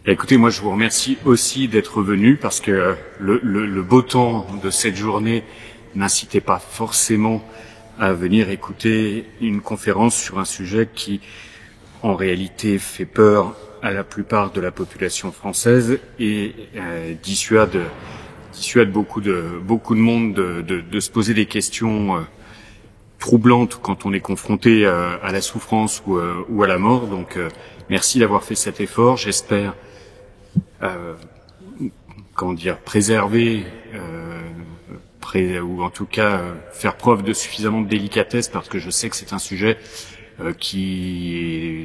Écoutez, moi je vous remercie aussi d'être venu parce que le beau temps de cette journée n'incitait pas forcément à venir écouter une conférence sur un sujet qui, en réalité, fait peur à la plupart de la population française et dissuade beaucoup de monde de se poser des questions troublantes quand on est confronté à la souffrance ou à la mort. Donc, merci d'avoir fait cet effort. J'espère préserver ou en tout cas faire preuve de suffisamment de délicatesse, parce que je sais que c'est un sujet qui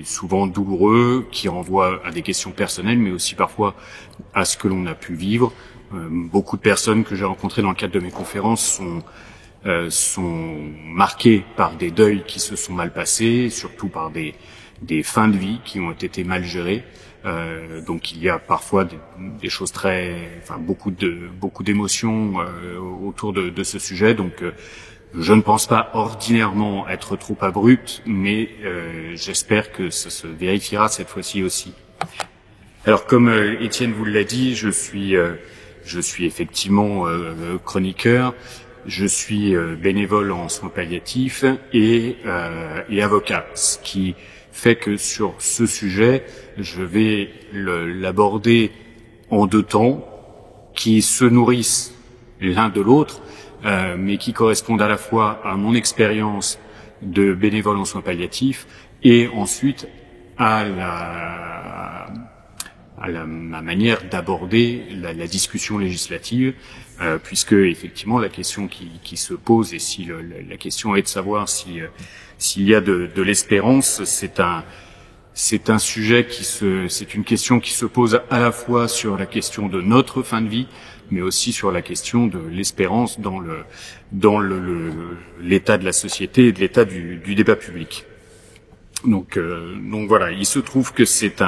est souvent douloureux, qui renvoie à des questions personnelles, mais aussi parfois à ce que l'on a pu vivre. Beaucoup de personnes que j'ai rencontrées dans le cadre de mes conférences sont marquées par des deuils qui se sont mal passés, surtout par des fins de vie qui ont été mal gérées. Donc il y a parfois des choses beaucoup d'émotions autour de ce sujet. Donc je ne pense pas ordinairement être trop abrupt, mais j'espère que ça se vérifiera cette fois-ci aussi. Alors comme Étienne vous l'a dit, je suis effectivement chroniqueur. Je suis bénévole en soins palliatifs et avocat, ce qui fait que sur ce sujet, je vais l'aborder en deux temps qui se nourrissent l'un de l'autre, mais qui correspondent à la fois à mon expérience de bénévole en soins palliatifs et ensuite à ma manière d'aborder la discussion législative, puisque effectivement la question qui se pose, et si la question est de savoir s'il y a de l'espérance, c'est un sujet c'est une question qui se pose à la fois sur la question de notre fin de vie, mais aussi sur la question de l'espérance dans l'état de la société et de l'état du débat public. Donc voilà, il se trouve que c'est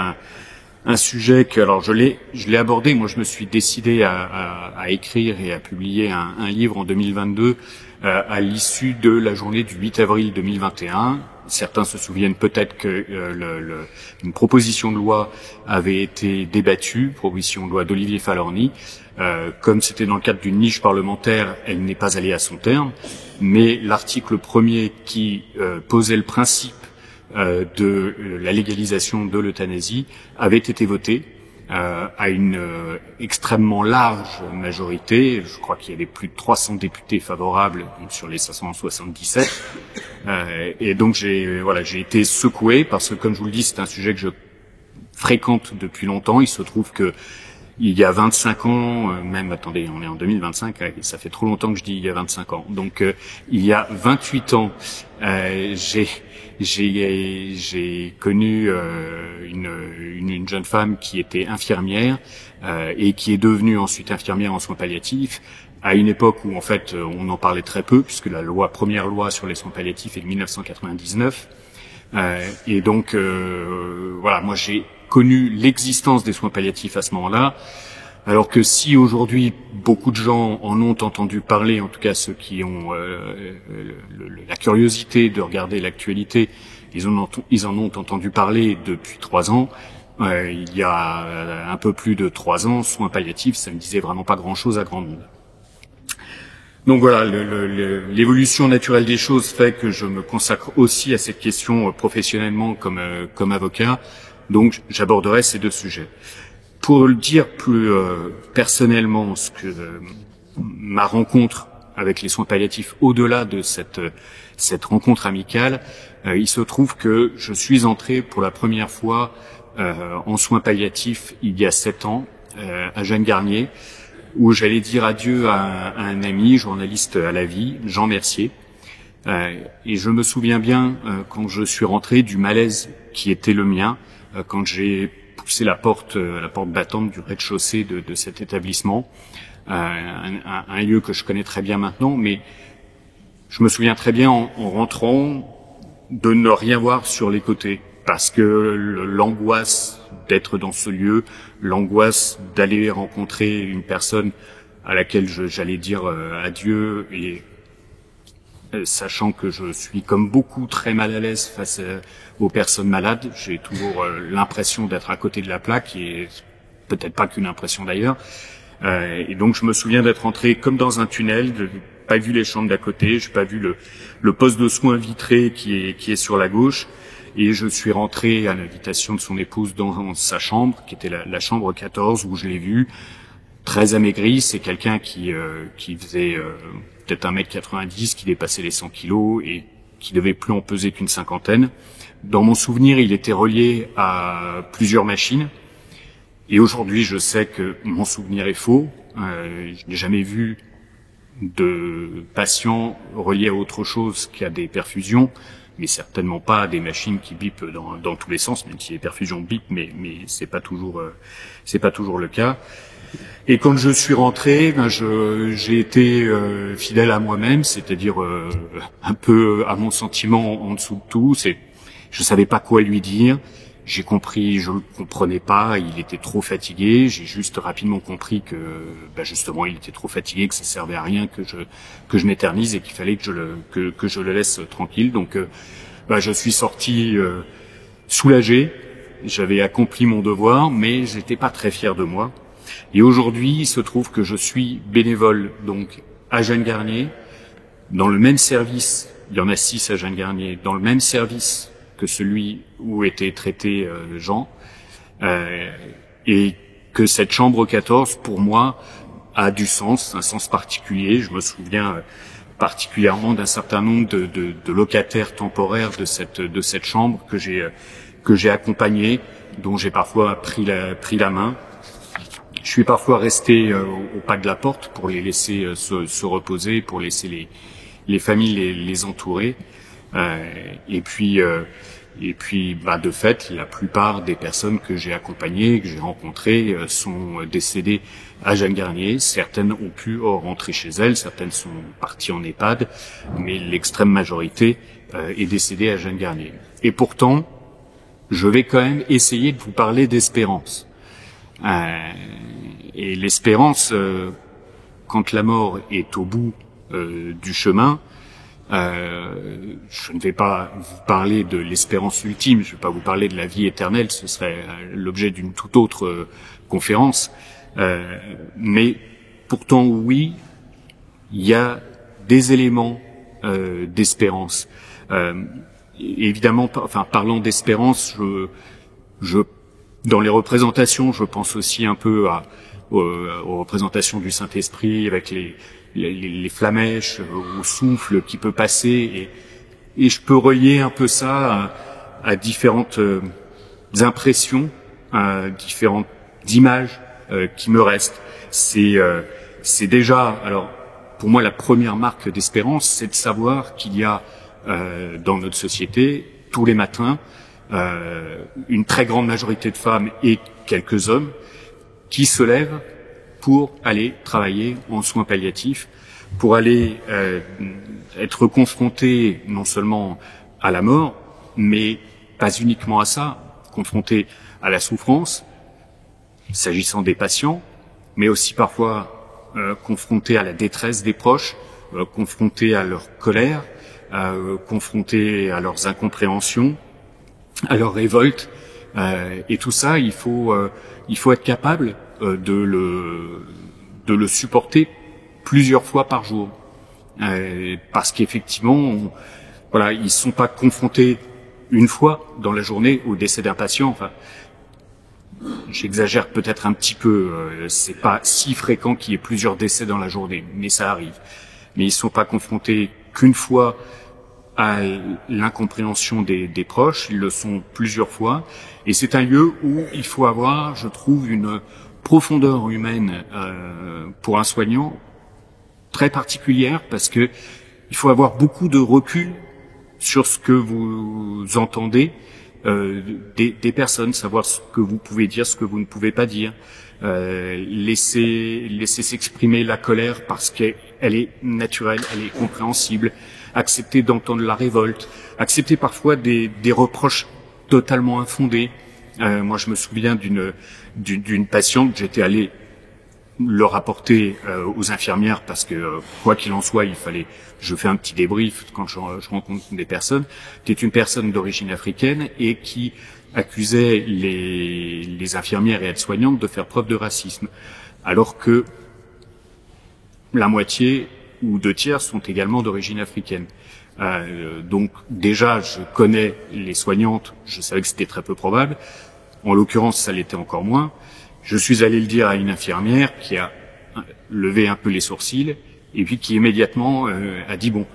un sujet que, alors je l'ai abordé. Moi, je me suis décidé à écrire et à publier un livre en 2022 à l'issue de la journée du 8 avril 2021. Certains se souviennent peut-être que une proposition de loi avait été débattue, proposition de loi d'Olivier Falorni. Comme c'était dans le cadre d'une niche parlementaire, elle n'est pas allée à son terme, mais l'article premier qui posait le principe de la légalisation de l'euthanasie avait été voté à une extrêmement large majorité. Je crois qu'il y avait plus de 300 députés favorables sur les 577. Et donc j'ai été secoué, parce que, comme je vous le dis, c'est un sujet que je fréquente depuis longtemps. Il se trouve que il y a 25 ans, attendez, on est en 2025, ça fait trop longtemps que je dis il y a 25 ans. Donc il y a 28 ans, j'ai connu une jeune femme qui était infirmière et qui est devenue ensuite infirmière en soins palliatifs, à une époque où en fait on en parlait très peu, puisque la première loi sur les soins palliatifs est de 1999. Et donc voilà, moi j'ai connu l'existence des soins palliatifs à ce moment-là, alors que si aujourd'hui beaucoup de gens en ont entendu parler, en tout cas ceux qui ont la curiosité de regarder l'actualité, ils en ont entendu parler depuis 3 ans. Il y a un peu plus de 3 ans, soins palliatifs, ça ne disait vraiment pas grand-chose à grand monde. Donc voilà, l'évolution naturelle des choses fait que je me consacre aussi à cette question professionnellement comme avocat. Donc j'aborderai ces deux sujets. Pour le dire plus personnellement, ce que ma rencontre avec les soins palliatifs, au-delà de cette rencontre amicale, il se trouve que je suis entré pour la première fois en soins palliatifs il y a 7 ans à Jeanne Garnier, où j'allais dire adieu à un ami, journaliste à la vie, Jean Mercier. Et je me souviens bien, quand je suis rentré, du malaise qui était le mien, quand j'ai poussé la porte battante du rez-de-chaussée de cet établissement, un lieu que je connais très bien maintenant, mais je me souviens très bien en rentrant de ne rien voir sur les côtés, parce que l'angoisse d'être dans ce lieu, l'angoisse d'aller rencontrer une personne à laquelle j'allais dire adieu, et sachant que je suis, comme beaucoup, très mal à l'aise face aux personnes malades. J'ai toujours l'impression d'être à côté de la plaque, et peut-être pas qu'une impression d'ailleurs. Et donc je me souviens d'être entré comme dans un tunnel, de pas vu les chambres d'à côté, j'ai pas vu le poste de soins vitré qui est sur la gauche, et je suis rentré à l'invitation de son épouse dans sa chambre, qui était la chambre 14, où je l'ai vu très amaigri. C'est quelqu'un qui faisait peut-être 1m90, qui dépassait les 100 kilos et qui devait plus en peser qu'une cinquantaine. Dans mon souvenir, il était relié à plusieurs machines. Et aujourd'hui, je sais que mon souvenir est faux. Je n'ai jamais vu de patient relié à autre chose qu'à des perfusions, mais certainement pas à des machines qui bipent dans tous les sens, même si les perfusions bipent, mais c'est pas toujours le cas. Et quand je suis rentré, j'ai été fidèle à moi-même, c'est-à-dire un peu à mon sentiment en dessous de tout. Je savais pas quoi lui dire. J'ai compris, je le comprenais pas, il était trop fatigué. J'ai juste rapidement compris que, justement, il était trop fatigué, que ça servait à rien que je m'éternise et qu'il fallait que je le laisse tranquille. Donc, je suis sorti soulagé. J'avais accompli mon devoir, mais j'étais pas très fier de moi. Et aujourd'hui, il se trouve que je suis bénévole, donc, à Jeanne Garnier, dans le même service. Il y en a 6 à Jeanne Garnier, dans le même service que celui où était traité Jean, et que cette chambre 14, pour moi, a du sens, un sens particulier. Je me souviens particulièrement d'un certain nombre de locataires temporaires de cette chambre que j'ai accompagnés, dont j'ai parfois pris la main. Je suis parfois resté au pas de la porte pour les laisser se reposer, pour laisser les familles les entourer. Et puis, de fait, la plupart des personnes que j'ai accompagnées, que j'ai rencontrées, sont décédées à Jeanne Garnier. Certaines ont pu rentrer chez elles, certaines sont parties en EHPAD, mais l'extrême majorité est décédée à Jeanne Garnier. Et pourtant, je vais quand même essayer de vous parler d'espérance. Et l'espérance, quand la mort est au bout du chemin, je ne vais pas vous parler de l'espérance ultime, je ne vais pas vous parler de la vie éternelle, ce serait l'objet d'une toute autre conférence. Mais pourtant, oui, il y a des éléments d'espérance. Évidemment, parlant d'espérance, dans les représentations, je pense aussi un peu aux représentations du Saint-Esprit avec les flamèches, au souffle qui peut passer, et je peux relier un peu ça à différentes impressions, à différentes images qui me restent. C'est déjà, alors pour moi, la première marque d'espérance, c'est de savoir qu'il y a dans notre société tous les matins une très grande majorité de femmes et quelques hommes qui se lèvent pour aller travailler en soins palliatifs, pour aller être confrontés non seulement à la mort, mais pas uniquement à ça, confrontés à la souffrance, s'agissant des patients, mais aussi parfois confrontés à la détresse des proches, confrontés à leur colère, confrontés à leurs incompréhensions, à leur révolte, et tout ça, il faut être capable de le supporter plusieurs fois par jour, parce qu'effectivement, ils sont pas confrontés une fois dans la journée au décès d'un patient. Enfin, j'exagère peut-être un petit peu, c'est pas si fréquent qu'il y ait plusieurs décès dans la journée, mais ça arrive. Mais ils sont pas confrontés qu'une fois à l'incompréhension des proches, ils le sont plusieurs fois, et c'est un lieu où il faut avoir, je trouve, une profondeur humaine pour un soignant très particulière, parce que il faut avoir beaucoup de recul sur ce que vous entendez des personnes, savoir ce que vous pouvez dire, ce que vous ne pouvez pas dire, laisser s'exprimer la colère parce qu'elle est naturelle, elle est compréhensible, accepter d'entendre la révolte, accepter parfois des reproches totalement infondés. Moi, je me souviens d'une patiente, j'étais allé le rapporter aux infirmières parce que quoi qu'il en soit, je fais un petit débrief quand je rencontre des personnes. C'était une personne d'origine africaine et qui accusait les infirmières et aides-soignantes de faire preuve de racisme, alors que la moitié ou 2/3 sont également d'origine africaine. Donc déjà, je connais les soignantes, je savais que c'était très peu probable. En l'occurrence, ça l'était encore moins. Je suis allé le dire à une infirmière qui a levé un peu les sourcils et puis qui immédiatement a dit bon,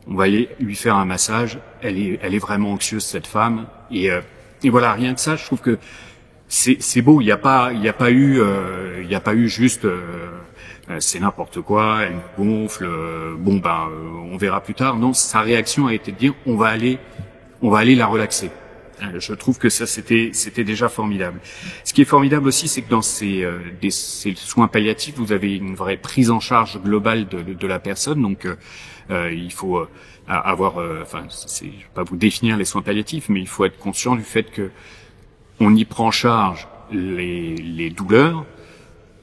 on va aller lui faire un massage. Elle est vraiment anxieuse, cette femme. Et voilà, rien que ça, je trouve que c'est beau. Il n'y a pas eu juste c'est n'importe quoi, elle me gonfle. On verra plus tard. Non, sa réaction a été de dire on va aller la relaxer. Je trouve que ça c'était déjà formidable. Ce qui est formidable aussi, c'est que dans ces soins palliatifs, vous avez une vraie prise en charge globale de la personne. Donc il faut avoir, je vais pas vous définir les soins palliatifs, mais il faut être conscient du fait que on y prend en charge les douleurs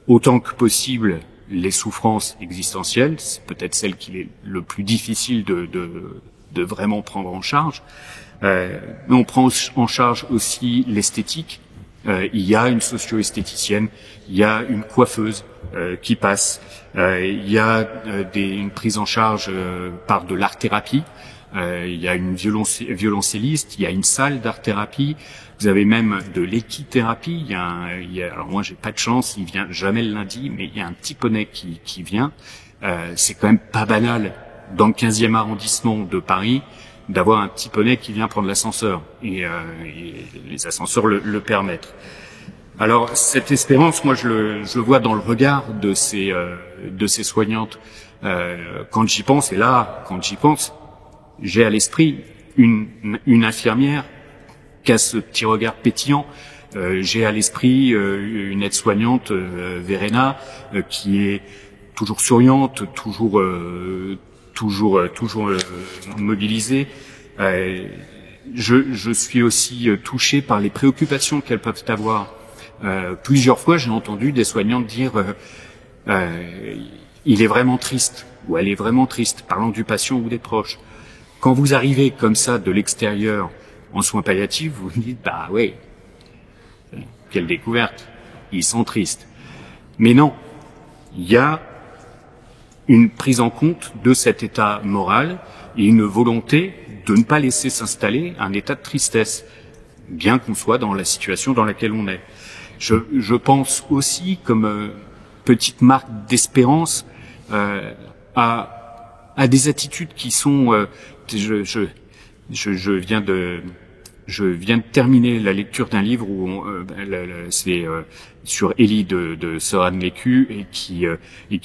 autant que possible, les souffrances existentielles. C'est peut-être celle qu'il est le plus difficile de vraiment prendre en charge. Mais on prend en charge aussi l'esthétique. Il y a une socio-esthéticienne, il y a une coiffeuse qui passe, il y a une prise en charge par de l'art-thérapie, il y a une violoncelliste, il y a une salle d'art-thérapie, vous avez même de l'équithérapie. Alors moi j'ai pas de chance, il vient jamais le lundi, mais il y a un petit poney qui vient. C'est quand même pas banal dans le 15e arrondissement de Paris d'avoir un petit poney qui vient prendre l'ascenseur, et les ascenseurs le permettent. Alors cette espérance, moi je le vois dans le regard de ces soignantes. Quand j'y pense, j'ai à l'esprit une infirmière qui a ce petit regard pétillant. J'ai à l'esprit une aide-soignante, Verena, qui est toujours souriante, toujours mobilisée. Je suis aussi touché par les préoccupations qu'elles peuvent avoir. Plusieurs fois, j'ai entendu des soignantes dire il est vraiment triste, ou elle est vraiment triste, parlant du patient ou des proches. Quand vous arrivez comme ça de l'extérieur en soins palliatifs, vous vous dites bah ouais, quelle découverte, ils sont tristes. Mais non, il y a une prise en compte de cet état moral et une volonté de ne pas laisser s'installer un état de tristesse, bien qu'on soit dans la situation dans laquelle on est. Je pense aussi, comme petite marque d'espérance, à des attitudes qui sont... Je viens de terminer la lecture d'un livre où c'est sur Élie de Soran Lécu et qui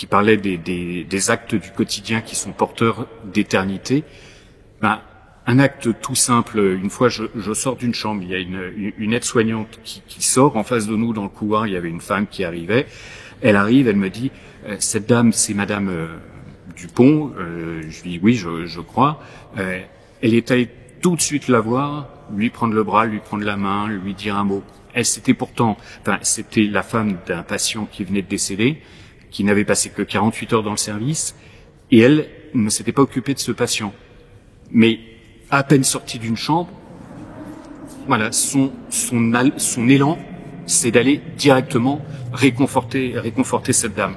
parlait des actes du quotidien qui sont porteurs d'éternité. Un acte tout simple. Une fois, je sors d'une chambre, il y a une aide-soignante qui sort en face de nous dans le couloir. Il y avait une femme qui arrivait. Elle arrive, elle me dit cette dame, c'est Madame Dupont. Je lui dis oui, je crois. Elle est allée tout de suite la voir, lui prendre le bras, lui prendre la main, lui dire un mot. C'était la femme d'un patient qui venait de décéder, qui n'avait passé que 48 heures dans le service, et elle ne s'était pas occupée de ce patient. Mais à peine sortie d'une chambre, voilà, son élan, c'est d'aller directement réconforter cette dame.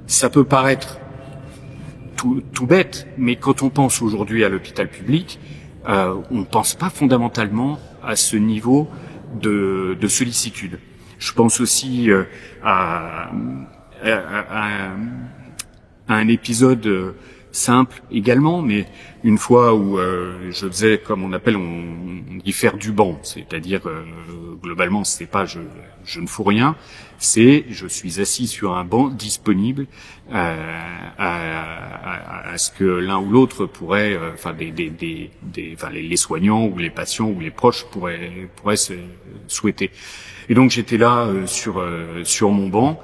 Ça peut paraître tout bête, mais quand on pense aujourd'hui à l'hôpital public, on ne pense pas fondamentalement à ce niveau de sollicitude. Je pense aussi à un épisode simple également, mais une fois où je faisais, comme on appelle, on dit faire du banc, c'est-à-dire globalement c'est pas je ne fous rien, c'est je suis assis sur un banc disponible à ce que l'un ou l'autre pourrait, les soignants ou les patients ou les proches pourraient se souhaiter. Et donc j'étais là sur mon banc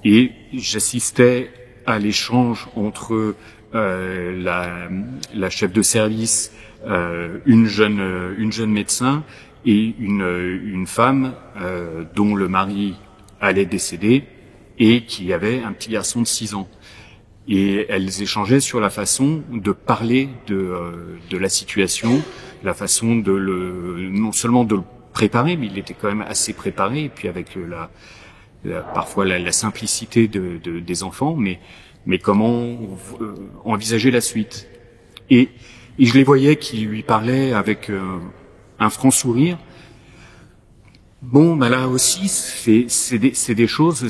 et j'assistais à l'échange entre la chef de service, une jeune médecin et une femme dont le mari allait décéder et qui avait un petit garçon de 6 ans. Et elles échangeaient sur la façon de parler de la situation, la façon non seulement de le préparé, mais il était quand même assez préparé, et puis avec parfois la simplicité des enfants, mais comment envisager la suite. Et je les voyais qui lui parlaient avec un franc sourire. Bon, bah là aussi, c'est des choses,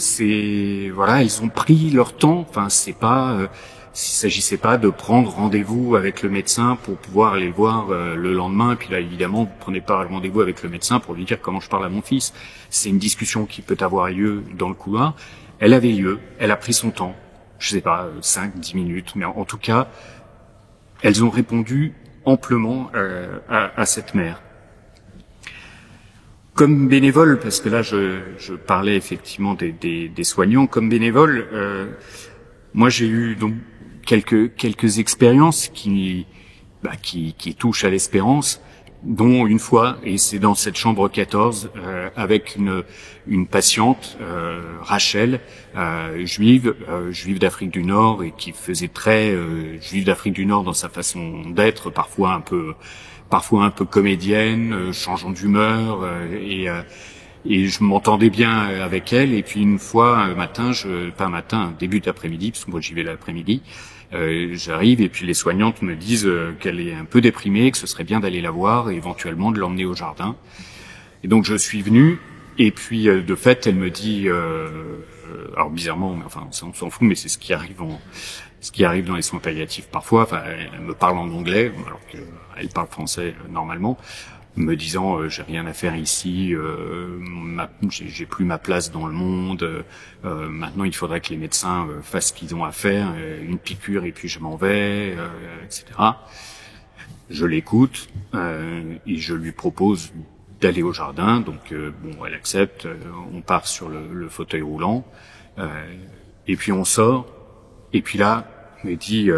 voilà, ils ont pris leur temps. Enfin, il s'agissait pas de prendre rendez-vous avec le médecin pour pouvoir aller le voir le lendemain. Et puis là, évidemment, vous prenez pas rendez-vous avec le médecin pour lui dire comment je parle à mon fils. C'est une discussion qui peut avoir lieu dans le couloir. Elle avait lieu, elle a pris son temps. Je sais pas, 5, 10 minutes, mais en tout cas, elles ont répondu amplement à cette mère. Comme bénévole, parce que là je parlais effectivement des soignants, comme bénévole, moi j'ai eu donc quelques expériences qui touchent à l'espérance, dont une fois, et c'est dans cette chambre 14, avec une patiente, Rachel, juive d'Afrique du Nord, et qui faisait très juive d'Afrique du Nord dans sa façon d'être, parfois un peu comédienne, changeant d'humeur, et je m'entendais bien avec elle. Et puis une fois, début d'après-midi, parce que moi j'y vais l'après-midi, j'arrive et puis les soignantes me disent qu'elle est un peu déprimée, que ce serait bien d'aller la voir et éventuellement de l'emmener au jardin. Et donc je suis venu, et puis de fait elle me dit, alors bizarrement, mais enfin on s'en fout, mais c'est ce qui arrive dans les soins palliatifs parfois. Enfin, elle me parle en anglais alors qu'elle parle français normalement, me disant j'ai rien à faire ici, j'ai plus ma place dans le monde, maintenant il faudrait que les médecins fassent ce qu'ils ont à faire, une piqûre et puis je m'en vais, etc. Je l'écoute et je lui propose d'aller au jardin, donc elle accepte, on part sur le fauteuil roulant, et puis on sort, et puis là il me dit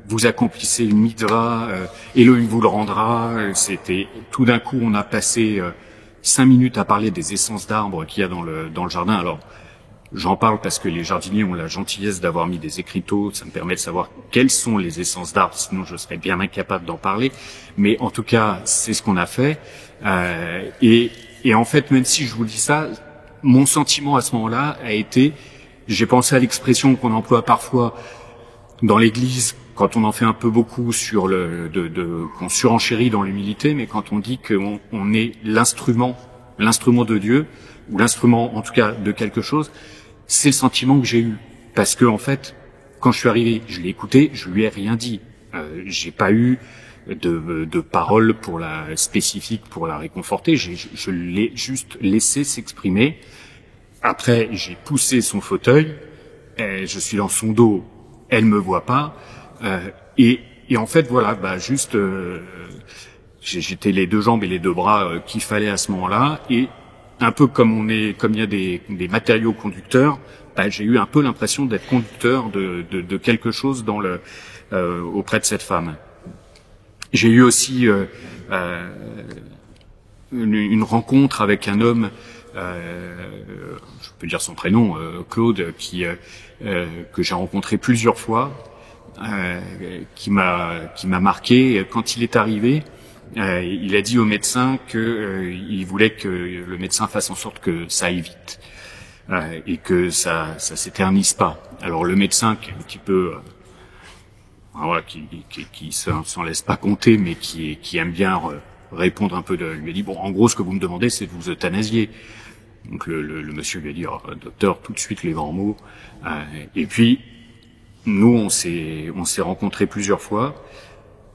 vous accomplissez une midra, Elohim vous le rendra. C'était tout d'un coup, on a passé 5 minutes à parler des essences d'arbres qu'il y a dans le jardin. Alors, j'en parle parce que les jardiniers ont la gentillesse d'avoir mis des écriteaux. Ça me permet de savoir quelles sont les essences d'arbres. Sinon, je serais bien incapable d'en parler. Mais en tout cas, c'est ce qu'on a fait. Et en fait, même si je vous dis ça, mon sentiment à ce moment-là a été, j'ai pensé à l'expression qu'on emploie parfois dans l'Église, quand on en fait un peu beaucoup sur qu'on surenchérit dans l'humilité, mais quand on dit qu'on est l'instrument de Dieu, ou l'instrument, en tout cas, de quelque chose, c'est le sentiment que j'ai eu. Parce que, en fait, quand je suis arrivé, je l'ai écouté, je lui ai rien dit. J'ai pas eu de paroles spécifiques pour la réconforter, je l'ai juste laissé s'exprimer. Après, j'ai poussé son fauteuil, je suis dans son dos, elle me voit pas, et en fait voilà, j'étais les deux jambes et les deux bras qu'il fallait à ce moment-là, et un peu comme il y a des matériaux conducteurs, j'ai eu un peu l'impression d'être conducteur de quelque chose auprès de cette femme. J'ai eu aussi une rencontre avec un homme, je peux dire son prénom, Claude, que j'ai rencontré plusieurs fois, qui m'a marqué. Quand il est arrivé, il a dit au médecin que il voulait que le médecin fasse en sorte que ça aille vite, et que ça s'éternise pas. Alors le médecin, qui est un petit peu qui s'en laisse pas compter, mais qui aime bien répondre un peu, lui a dit en gros, ce que vous me demandez, c'est de vous euthanasier. Donc le monsieur lui a dit docteur, tout de suite les grands mots. Et puis nous on s'est rencontrés plusieurs fois.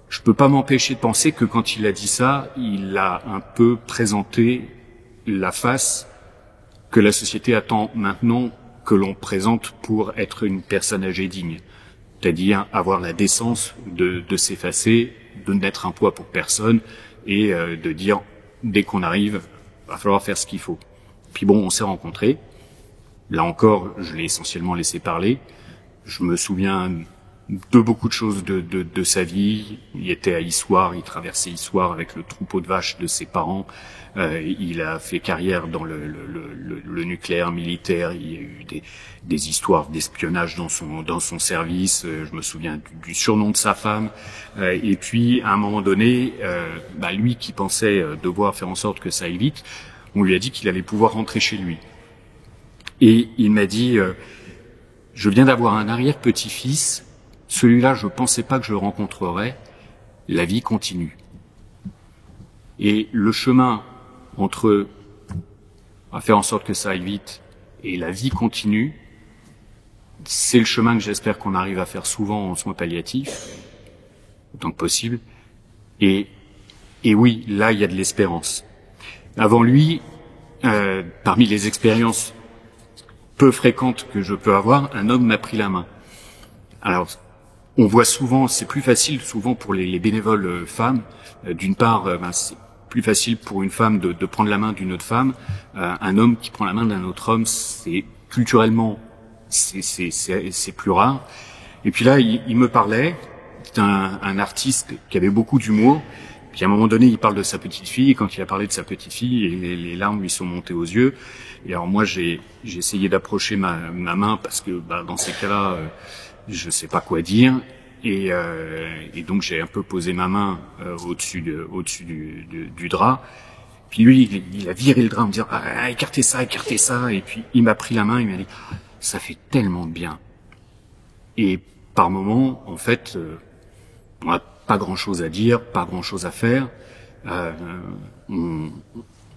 Je peux pas m'empêcher de penser que quand il a dit ça, il a un peu présenté la face que la société attend maintenant que l'on présente pour être une personne âgée digne. C'est-à-dire avoir la décence de s'effacer, de n'être un poids pour personne, et de dire dès qu'on arrive, va falloir faire ce qu'il faut. Puis bon, on s'est rencontrés. Là encore, je l'ai essentiellement laissé parler. Je me souviens de beaucoup de choses de sa vie. Il était à Issoire, il traversait Issoire avec le troupeau de vaches de ses parents. Il a fait carrière dans le nucléaire militaire. Il y a eu des histoires d'espionnage dans son service. Je me souviens du surnom de sa femme. Et puis, à un moment donné, lui qui pensait devoir faire en sorte que ça aille vite, on lui a dit qu'il allait pouvoir rentrer chez lui. Et il m'a dit, je viens d'avoir un arrière-petit-fils. Celui-là, je pensais pas que je le rencontrerais. La vie continue. Et le chemin entre à faire en sorte que ça aille vite et la vie continue, c'est le chemin que j'espère qu'on arrive à faire souvent en soins palliatifs, autant que possible. Et oui, là, il y a de l'espérance. Avant lui, parmi les expériences peu fréquentes que je peux avoir, un homme m'a pris la main. Alors, on voit souvent, c'est plus facile souvent pour les bénévoles femmes. D'une part, c'est plus facile pour une femme de prendre la main d'une autre femme. Un homme qui prend la main d'un autre homme, c'est culturellement, c'est plus rare. Et puis là, il me parlait. C'est un artiste qui avait beaucoup d'humour. Puis à un moment donné, il parle de sa petite fille. Et quand il a parlé de sa petite fille, les larmes lui sont montées aux yeux. Et alors moi, j'ai essayé d'approcher ma main parce que dans ces cas-là, je sais pas quoi dire. Et donc j'ai un peu posé ma main au-dessus du drap. Puis lui, il a viré le drap en me disant écartez ça. Et puis il m'a pris la main, il m'a dit ça fait tellement de bien. Et par moments, en fait, on n'a pas grand-chose à dire, pas grand-chose à faire. On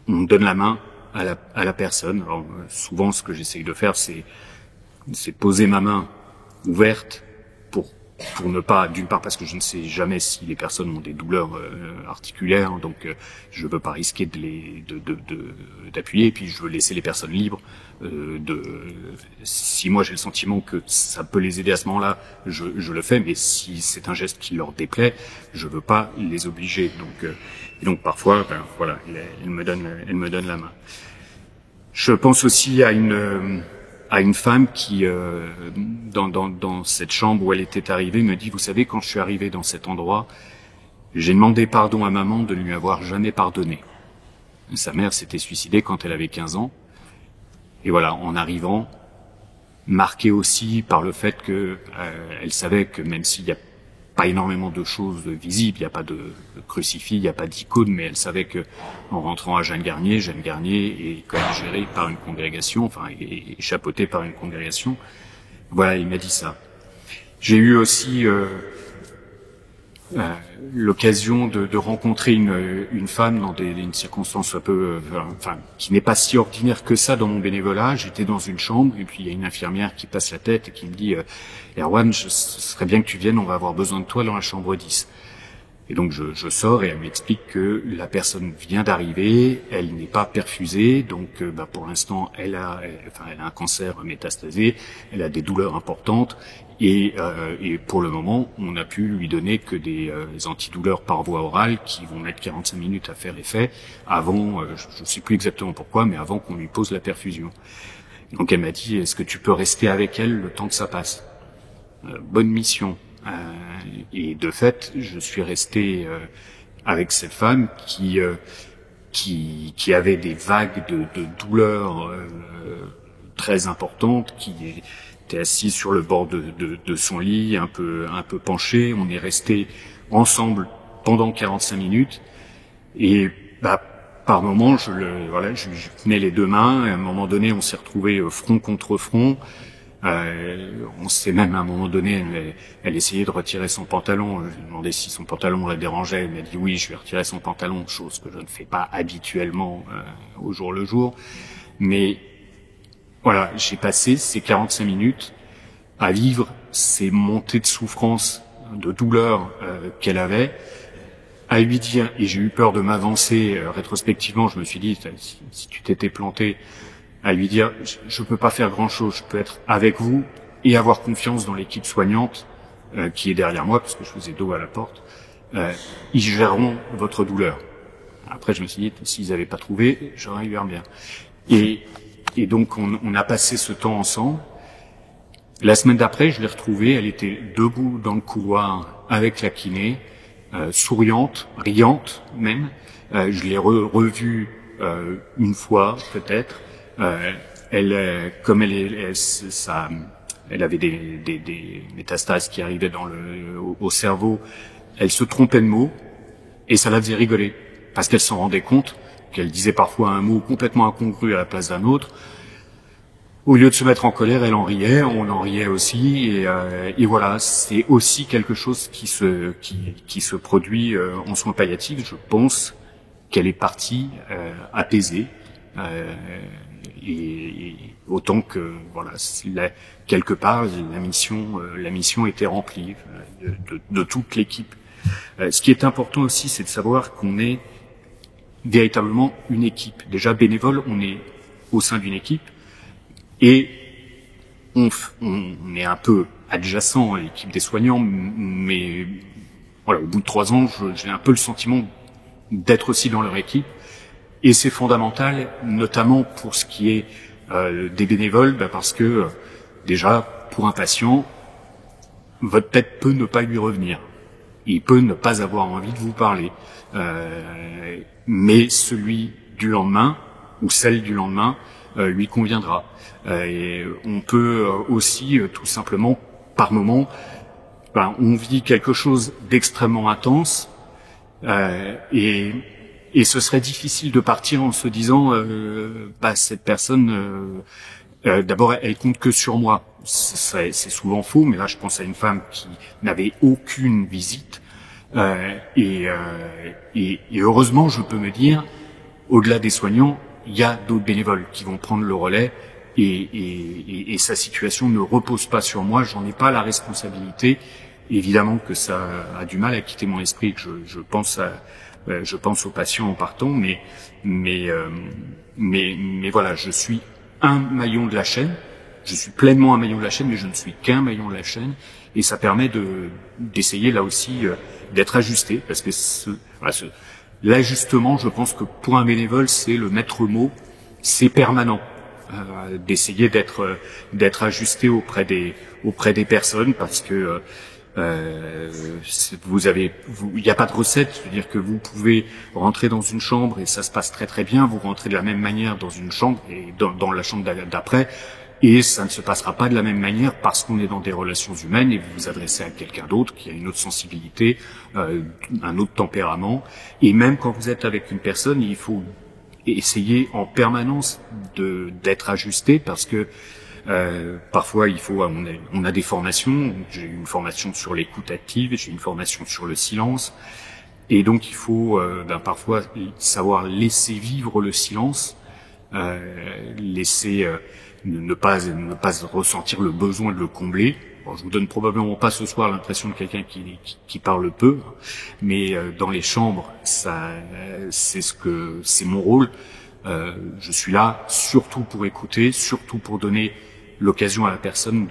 donne la main à la personne. Alors, souvent, ce que j'essaye de faire, c'est poser ma main ouverte pour ne pas, d'une part parce que je ne sais jamais si les personnes ont des douleurs articulaires, donc je veux pas risquer d'appuyer, et puis je veux laisser les personnes libres si moi j'ai le sentiment que ça peut les aider à ce moment-là, je le fais, mais si c'est un geste qui leur déplaît, je veux pas les obliger. Donc parfois, voilà, elle me donne la main. Je pense aussi à une femme qui, dans cette chambre où elle était arrivée, me dit, vous savez, quand je suis arrivé dans cet endroit, j'ai demandé pardon à maman de lui avoir jamais pardonné. Sa mère s'était suicidée quand elle avait 15 ans. Et voilà, en arrivant, marquée aussi par le fait que elle savait que même s'il n'y a pas énormément de choses visibles, il n'y a pas de crucifix, il n'y a pas d'icône, mais elle savait que en rentrant à Jeanne Garnier est quand même géré par une congrégation, et chapeauté par une congrégation. Voilà, il m'a dit ça. J'ai eu aussi l'occasion de rencontrer une femme dans une circonstance un peu, qui n'est pas si ordinaire que ça dans mon bénévolat. J'étais dans une chambre et puis il y a une infirmière qui passe la tête et qui me dit Erwan, ce serait bien que tu viennes, on va avoir besoin de toi dans la chambre 10. Et donc je sors et elle m'explique que la personne vient d'arriver, elle n'est pas perfusée, donc pour l'instant elle a un cancer métastasé, elle a des douleurs importantes et pour le moment on n'a pu lui donner que des antidouleurs par voie orale qui vont mettre 45 minutes à faire effet avant, je ne sais plus exactement pourquoi, mais avant qu'on lui pose la perfusion. Donc elle m'a dit est-ce que tu peux rester avec elle le temps que ça passe? Bonne mission. Et de fait, je suis resté avec cette femme qui avait des vagues de douleurs très importantes, qui était assise sur le bord de son lit, un peu penchée. On est resté ensemble pendant 45 minutes. Et par moments, je tenais les deux mains. Et à un moment donné, on s'est retrouvés front contre front. On sait même à un moment donné, elle essayait de retirer son pantalon. Je lui ai demandé si son pantalon la dérangeait. Elle m'a dit oui, je vais retirer son pantalon, chose que je ne fais pas habituellement au jour le jour. Mais voilà, j'ai passé ces 45 minutes à vivre ces montées de souffrance, de douleur qu'elle avait, à lui dire, et j'ai eu peur de m'avancer rétrospectivement, je me suis dit, si tu t'étais planté, à lui dire, je peux pas faire grand-chose, je peux être avec vous et avoir confiance dans l'équipe soignante qui est derrière moi, parce que je faisais dos à la porte. Ils géreront votre douleur. Après, je me suis dit, s'ils n'avaient pas trouvé, j'aurais eu un bien. Et donc, on a passé ce temps ensemble. La semaine d'après, je l'ai retrouvée, elle était debout dans le couloir avec la kiné, souriante, riante même. Je l'ai revue une fois peut-être. Comme elle avait des métastases qui arrivaient au cerveau. Elle se trompait de mots et ça la faisait rigoler parce qu'elle s'en rendait compte qu'elle disait parfois un mot complètement incongru à la place d'un autre. Au lieu de se mettre en colère, elle en riait, on en riait aussi, et voilà, c'est aussi quelque chose qui se produit en soins palliatifs. Je pense qu'elle est partie apaisée, et autant que voilà, quelque part la mission était remplie de toute l'équipe. Ce qui est important aussi, c'est de savoir qu'on est véritablement une équipe. Déjà bénévole, on est au sein d'une équipe. Et on est un peu adjacent à l'équipe des soignants, mais voilà, au bout de 3 ans, j'ai un peu le sentiment d'être aussi dans leur équipe. Et c'est fondamental, notamment pour ce qui est des bénévoles, parce que déjà, pour un patient, votre tête peut ne pas lui revenir. Il peut ne pas avoir envie de vous parler. Mais celui du lendemain, ou celle du lendemain, lui conviendra. Et on peut aussi tout simplement, par moment, on vit quelque chose d'extrêmement intense, et ce serait difficile de partir en se disant cette personne d'abord elle compte que sur moi. C'est souvent faux, mais là je pense à une femme qui n'avait aucune visite, et heureusement je peux me dire, au-delà des soignants, il y a d'autres bénévoles qui vont prendre le relais, et sa situation ne repose pas sur moi, j'en ai pas la responsabilité. Évidemment que ça a du mal à quitter mon esprit, que je pense aux patients en partant, mais voilà, je suis un maillon de la chaîne, je suis pleinement un maillon de la chaîne, mais je ne suis qu'un maillon de la chaîne, et ça permet d'essayer là aussi d'être ajusté, parce que l'ajustement, je pense que pour un bénévole, c'est le maître mot, c'est permanent, d'essayer d'être ajusté auprès des personnes, parce que il n'y a pas de recette, c'est-à-dire que vous pouvez rentrer dans une chambre et ça se passe très très bien, vous rentrez de la même manière dans une chambre et dans la chambre d'après, et ça ne se passera pas de la même manière parce qu'on est dans des relations humaines et vous vous adressez à quelqu'un d'autre qui a une autre sensibilité, un autre tempérament, et même quand vous êtes avec une personne, il faut essayer en permanence d'être ajusté, parce que parfois on a des formations. J'ai une formation sur l'écoute active, j'ai une formation sur le silence, et donc il faut parfois savoir laisser vivre le silence, laisser ne pas ressentir le besoin de le combler. Bon, je vous donne probablement pas ce soir l'impression de quelqu'un qui parle peu, mais dans les chambres, c'est mon rôle. Je suis là surtout pour écouter, surtout pour donner l'occasion à la personne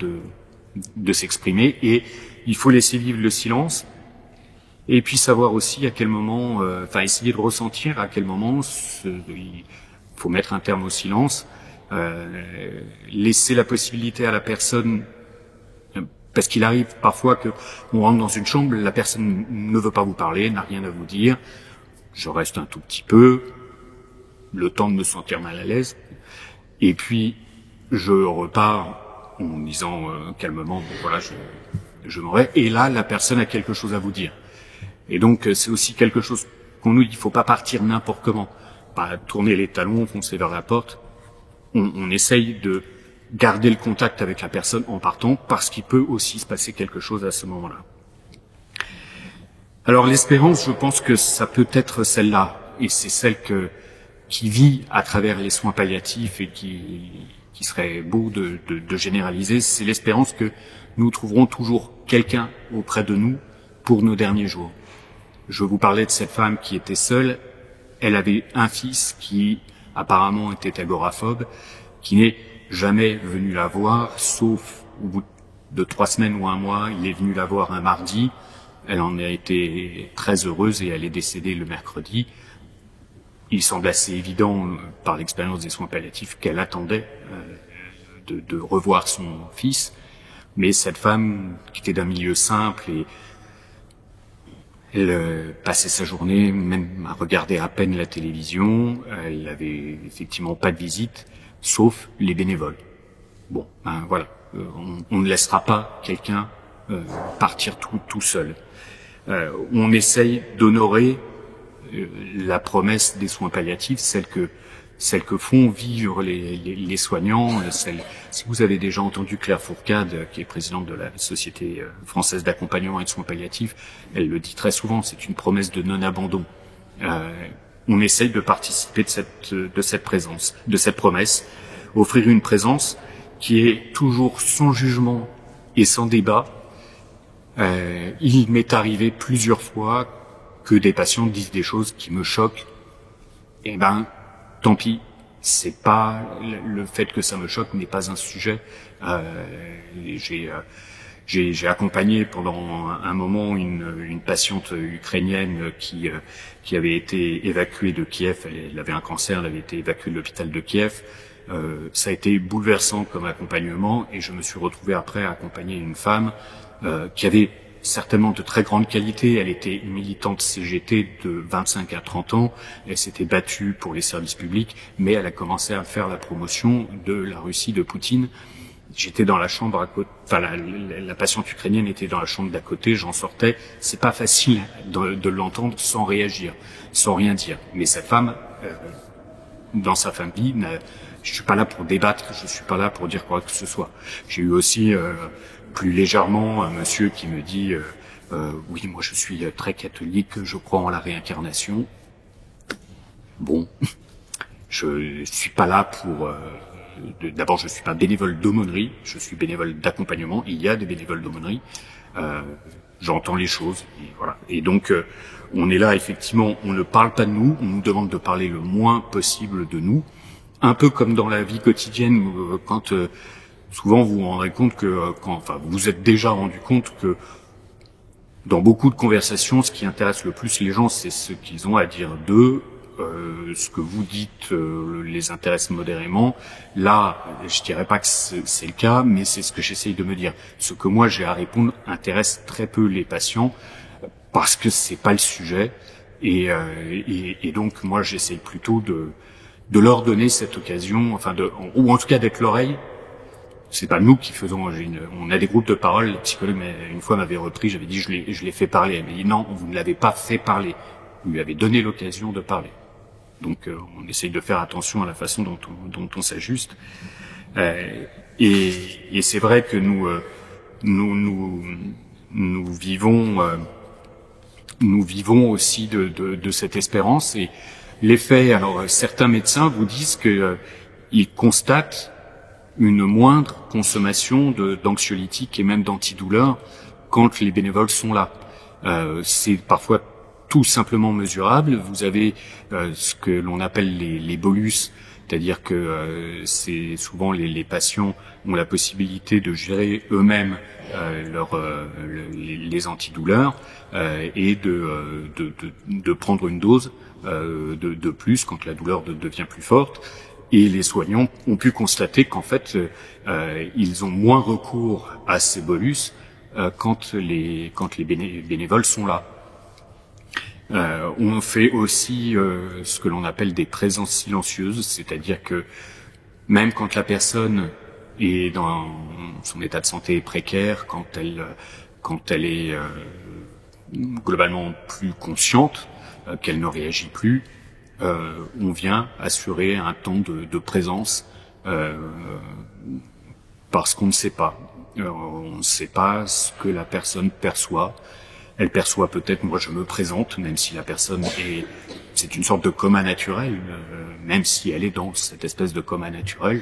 de s'exprimer, et il faut laisser vivre le silence, et puis savoir aussi à quel moment, essayer de ressentir à quel moment il faut mettre un terme au silence, laisser la possibilité à la personne, parce qu'il arrive parfois que on rentre dans une chambre, la personne ne veut pas vous parler, n'a rien à vous dire, je reste un tout petit peu, le temps de me sentir mal à l'aise, et puis je repars en disant calmement, voilà, je m'en vais, et là la personne a quelque chose à vous dire. Et donc c'est aussi quelque chose qu'on nous dit, il faut pas partir n'importe comment, pas tourner les talons, foncer vers la porte. On essaye de garder le contact avec la personne en partant, parce qu'il peut aussi se passer quelque chose à ce moment-là. Alors l'espérance, je pense que ça peut être celle-là, et c'est celle qui vit à travers les soins palliatifs, et qui serait beau de généraliser, c'est l'espérance que nous trouverons toujours quelqu'un auprès de nous pour nos derniers jours. Je vous parlais de cette femme qui était seule, elle avait un fils qui apparemment était agoraphobe, qui n'est jamais venu la voir, sauf au bout de 3 semaines ou 1 mois, il est venu la voir un mardi, elle en a été très heureuse et elle est décédée le mercredi. Il semble assez évident, par l'expérience des soins palliatifs, qu'elle attendait de revoir son fils. Mais cette femme, qui était d'un milieu simple, et elle passait sa journée même à regarder à peine la télévision, elle avait effectivement pas de visite, sauf les bénévoles. Bon, ben voilà, on ne laissera pas quelqu'un partir tout seul. On essaye d'honorer la promesse des soins palliatifs, celle que font vivre les soignants. Si vous avez déjà entendu Claire Fourcade, qui est présidente de la Société française d'accompagnement et de soins palliatifs, elle le dit très souvent, c'est une promesse de non-abandon. On essaye de participer de cette présence, de cette promesse, offrir une présence qui est toujours sans jugement et sans débat. Il m'est arrivé plusieurs fois que des patients disent des choses qui me choquent. Eh ben, tant pis. C'est pas le fait que ça me choque n'est pas un sujet. J'ai accompagné pendant un moment une patiente ukrainienne qui avait été évacuée de Kiev. Elle avait un cancer, elle avait été évacuée de l'hôpital de Kiev. Ça a été bouleversant comme accompagnement, et je me suis retrouvé après à accompagner une femme qui avait certainement de très grande qualité. Elle était une militante CGT de 25 à 30 ans. Elle s'était battue pour les services publics, mais elle a commencé à faire la promotion de la Russie de Poutine. J'étais dans la chambre à côté, enfin la patiente ukrainienne était dans la chambre d'à côté, j'en sortais. C'est pas facile de l'entendre sans réagir, sans rien dire. Mais cette femme, dans sa fin de vie, je suis pas là pour débattre, je suis pas là pour dire quoi que ce soit. J'ai eu aussi plus légèrement un monsieur qui me dit oui, moi je suis très catholique, je crois en la réincarnation. Bon, je suis pas là pour d'abord, je suis pas bénévole d'aumônerie, je suis bénévole d'accompagnement. Il y a des bénévoles d'aumônerie. J'entends les choses, et voilà. Et donc, on est là, effectivement, on ne parle pas de nous, on nous demande de parler le moins possible de nous. Un peu comme dans la vie quotidienne, quand souvent vous vous rendrez compte que, vous vous êtes déjà rendu compte que dans beaucoup de conversations, ce qui intéresse le plus les gens, c'est ce qu'ils ont à dire d'eux. Ce que vous dites les intéresse modérément. Là, je dirais pas que c'est le cas, mais c'est ce que j'essaye de me dire. Ce que moi j'ai à répondre intéresse très peu les patients, parce que c'est pas le sujet, et donc moi j'essaye plutôt de leur donner cette occasion, ou en tout cas d'être l'oreille. C'est pas nous qui faisons. On a des groupes de parole. Le psychologue une fois m'avait repris. J'avais dit je l'ai fait parler. Elle m'a dit non, vous ne l'avez pas fait parler. Vous lui avez donné l'occasion de parler. Donc on essaye de faire attention à la façon dont on s'ajuste. Et c'est vrai que nous vivons aussi de cette espérance. Et les faits, alors certains médecins vous disent que ils constatent une moindre consommation d'anxiolytiques et même d'antidouleurs quand les bénévoles sont là. C'est parfois tout simplement mesurable. Vous avez ce que l'on appelle les bolus, c'est-à-dire que c'est souvent les patients ont la possibilité de gérer eux-mêmes les antidouleurs et de prendre une dose de plus quand la douleur devient plus forte. Et les soignants ont pu constater qu'en fait, ils ont moins recours à ces bolus quand les bénévoles sont là. On fait aussi ce que l'on appelle des présences silencieuses, c'est-à-dire que même quand la personne est dans son état de santé précaire, quand elle est globalement plus consciente, qu'elle ne réagit plus, on vient assurer un temps de présence parce qu'on ne sait pas. On ne sait pas ce que la personne perçoit. Elle perçoit peut-être, moi je me présente, même si la personne c'est une sorte de coma naturel, même si elle est dans cette espèce de coma naturel,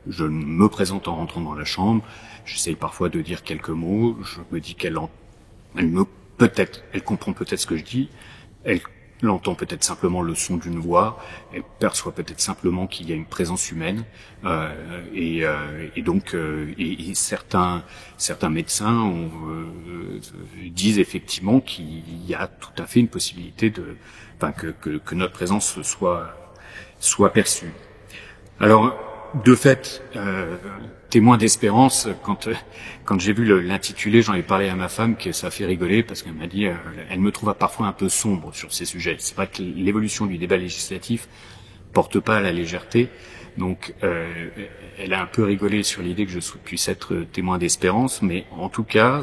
je me présente en rentrant dans la chambre, j'essaye parfois de dire quelques mots, je me dis elle comprend peut-être ce que je dis, elle entend peut-être simplement le son d'une voix, elle perçoit peut-être simplement qu'il y a une présence humaine, et donc certains médecins disent effectivement qu'il y a tout à fait une possibilité que notre présence soit perçue. Alors de fait, témoin d'espérance, quand j'ai vu l'intitulé, j'en ai parlé à ma femme, que ça a fait rigoler, parce qu'elle m'a dit, elle me trouve parfois un peu sombre sur ces sujets. C'est vrai que l'évolution du débat législatif porte pas à la légèreté, donc elle a un peu rigolé sur l'idée que je puisse être témoin d'espérance, mais en tout cas,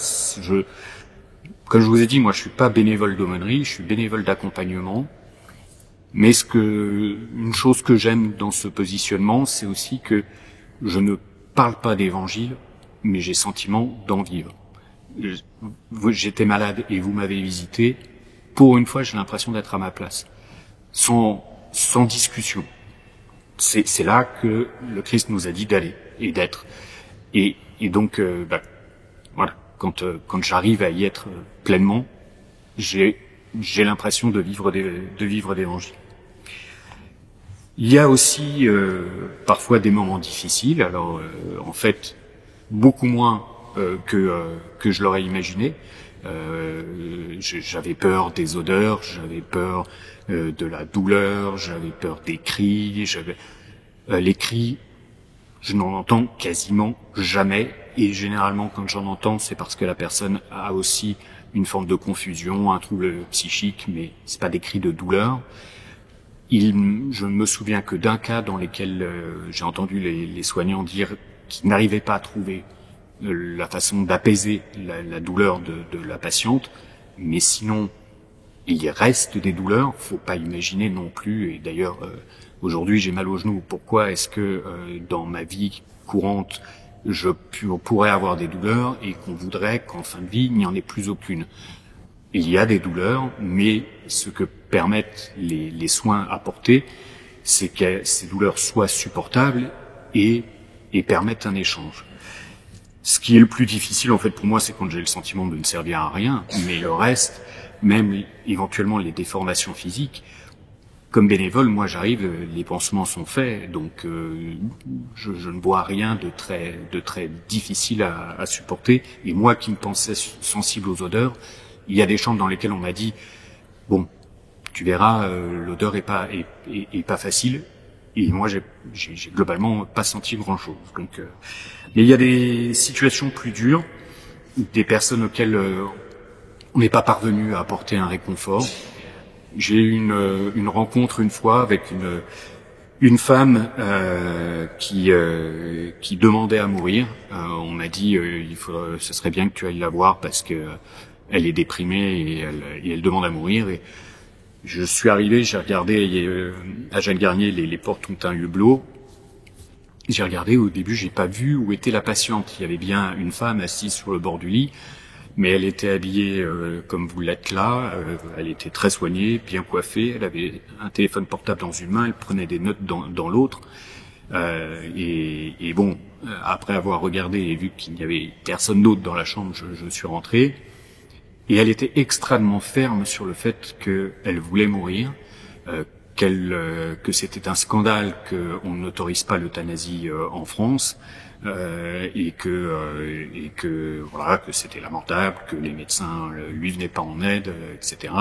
comme je vous ai dit, moi je suis pas bénévole d'aumônerie, je suis bénévole d'accompagnement. Mais une chose que j'aime dans ce positionnement, c'est aussi que je ne parle pas d'évangile, mais j'ai sentiment d'en vivre. J'étais malade et vous m'avez visité. Pour une fois, j'ai l'impression d'être à ma place, sans discussion. C'est là que le Christ nous a dit d'aller et d'être. Et donc, voilà, quand j'arrive à y être pleinement, j'ai l'impression de vivre d'évangile. Il y a aussi parfois des moments difficiles. Alors, en fait, beaucoup moins que je l'aurais imaginé. J'avais peur des odeurs, j'avais peur de la douleur, j'avais peur des cris. Les cris, je n'en entends quasiment jamais. Et généralement, quand j'en entends, c'est parce que la personne a aussi une forme de confusion, un trouble psychique, mais c'est pas des cris de douleur. Je me souviens que d'un cas dans lequel j'ai entendu les soignants dire qu'ils n'arrivaient pas à trouver la façon d'apaiser la douleur de la patiente, mais sinon il reste des douleurs. Faut pas imaginer non plus. Et d'ailleurs, aujourd'hui j'ai mal au genou. Pourquoi est-ce que dans ma vie courante je pourrais avoir des douleurs et qu'on voudrait qu'en fin de vie il n'y en ait plus aucune? Il y a des douleurs, mais ce que permettent les soins apportés, c'est que ces douleurs soient supportables et permettent un échange. Ce qui est le plus difficile, en fait, pour moi, c'est quand j'ai le sentiment de ne servir à rien, mais le reste, même éventuellement les déformations physiques, comme bénévole, moi j'arrive, les pansements sont faits, donc je ne vois rien de très difficile à supporter. Et moi qui me pensais sensible aux odeurs, il y a des chambres dans lesquelles on m'a dit bon, tu verras, l'odeur est pas facile. Et moi, j'ai globalement pas senti grand-chose. Donc, mais il y a des situations plus dures, des personnes auxquelles on n'est pas parvenu à apporter un réconfort. J'ai eu une rencontre une fois avec une femme qui demandait à mourir. On m'a dit ce serait bien que tu ailles la voir parce que elle est déprimée et elle demande à mourir. Et je suis arrivé, j'ai regardé à Jeanne Garnier, les portes ont un hublot. J'ai regardé, au début, j'ai pas vu où était la patiente. Il y avait bien une femme assise sur le bord du lit, mais elle était habillée comme vous l'êtes là. Elle était très soignée, bien coiffée. Elle avait un téléphone portable dans une main, elle prenait des notes dans l'autre. Et bon, après avoir regardé et vu qu'il n'y avait personne d'autre dans la chambre, je suis rentré. Et elle était extrêmement ferme sur le fait qu'elle voulait mourir, que c'était un scandale qu'on n'autorise pas l'euthanasie en France, et que voilà, que c'était lamentable, que les médecins lui venaient pas en aide, etc.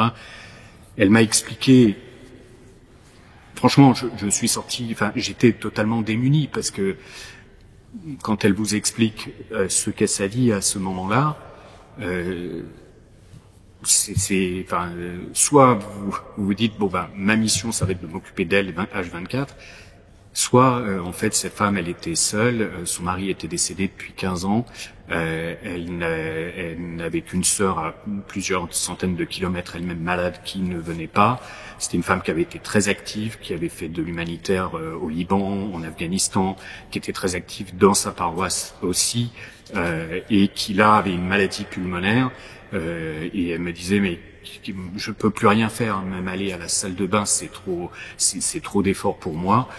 Elle m'a expliqué. Franchement, je suis sorti. Enfin, j'étais totalement démuni parce que quand elle vous explique ce qu'est sa vie à ce moment-là. Soit vous vous dites bon ma mission ça va être de m'occuper d'elle H24, soit en fait cette femme elle était seule, son mari était décédé depuis 15 ans, elle n'avait qu'une sœur à plusieurs centaines de kilomètres, elle-même malade, qui ne venait pas. C'était une femme qui avait été très active, qui avait fait de l'humanitaire au Liban, en Afghanistan, qui était très active dans sa paroisse aussi, et qui là avait une maladie pulmonaire. Et elle me disait mais je peux plus rien faire, même aller à la salle de bain c'est trop d'efforts pour moi.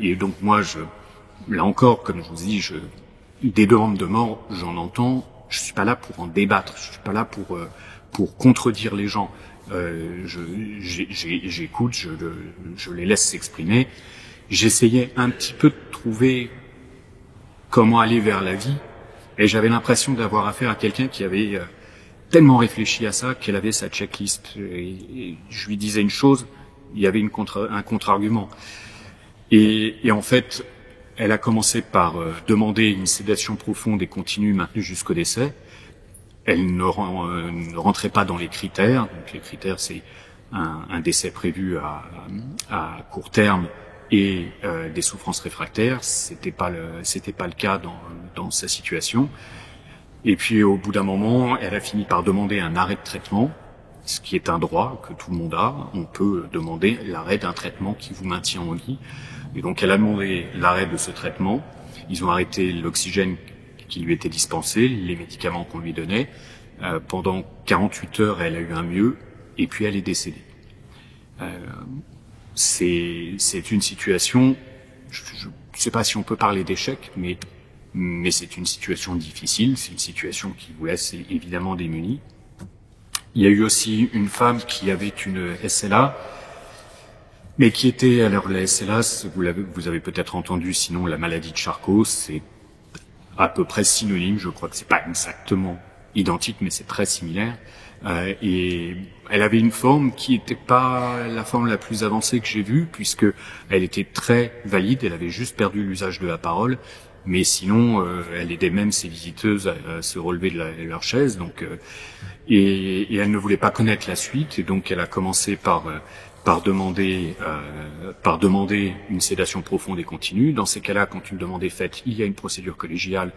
Et donc moi là encore comme je vous dis, des demandes de mort j'en je suis pas là pour en débattre, je suis pas là pour contredire les gens. J'écoute, je les laisse s'exprimer. J'essayais un petit peu de trouver comment aller vers la vie, et j'avais l'impression d'avoir affaire à quelqu'un qui avait tellement réfléchi à ça qu'elle avait sa checklist. Et je lui disais une chose, il y avait un contre-argument. Et en fait, elle a commencé par demander une sédation profonde et continue maintenue jusqu'au décès. Elle ne rentrait pas dans les critères. Donc les critères, c'est un décès prévu à court terme et des souffrances réfractaires. C'était pas le cas dans sa situation. Et puis au bout d'un moment, elle a fini par demander un arrêt de traitement, ce qui est un droit que tout le monde a. On peut demander l'arrêt d'un traitement qui vous maintient en vie. Et donc elle a demandé l'arrêt de ce traitement. Ils ont arrêté l'oxygène qui lui était dispensé, les médicaments qu'on lui donnait. Pendant 48 heures, elle a eu un mieux, et puis elle est décédée. C'est une situation, je ne sais pas si on peut parler d'échec, mais c'est une situation difficile, c'est une situation qui vous laisse évidemment démunis. Il y a eu aussi une femme qui avait une SLA, mais qui était, alors la SLA, vous avez peut-être entendu, sinon la maladie de Charcot, c'est à peu près synonyme, je crois que c'est pas exactement identique, mais c'est très similaire. Et elle avait une forme qui n'était pas la forme la plus avancée que j'ai vue, puisque elle était très valide, elle avait juste perdu l'usage de la parole, mais sinon, elle aidait même ses visiteuses à se relever de leur chaise. Donc, et elle ne voulait pas connaître la suite, et donc elle a commencé par demander une sédation profonde et continue. Dans ces cas-là, quand une demande est faite, il y a une procédure collégiale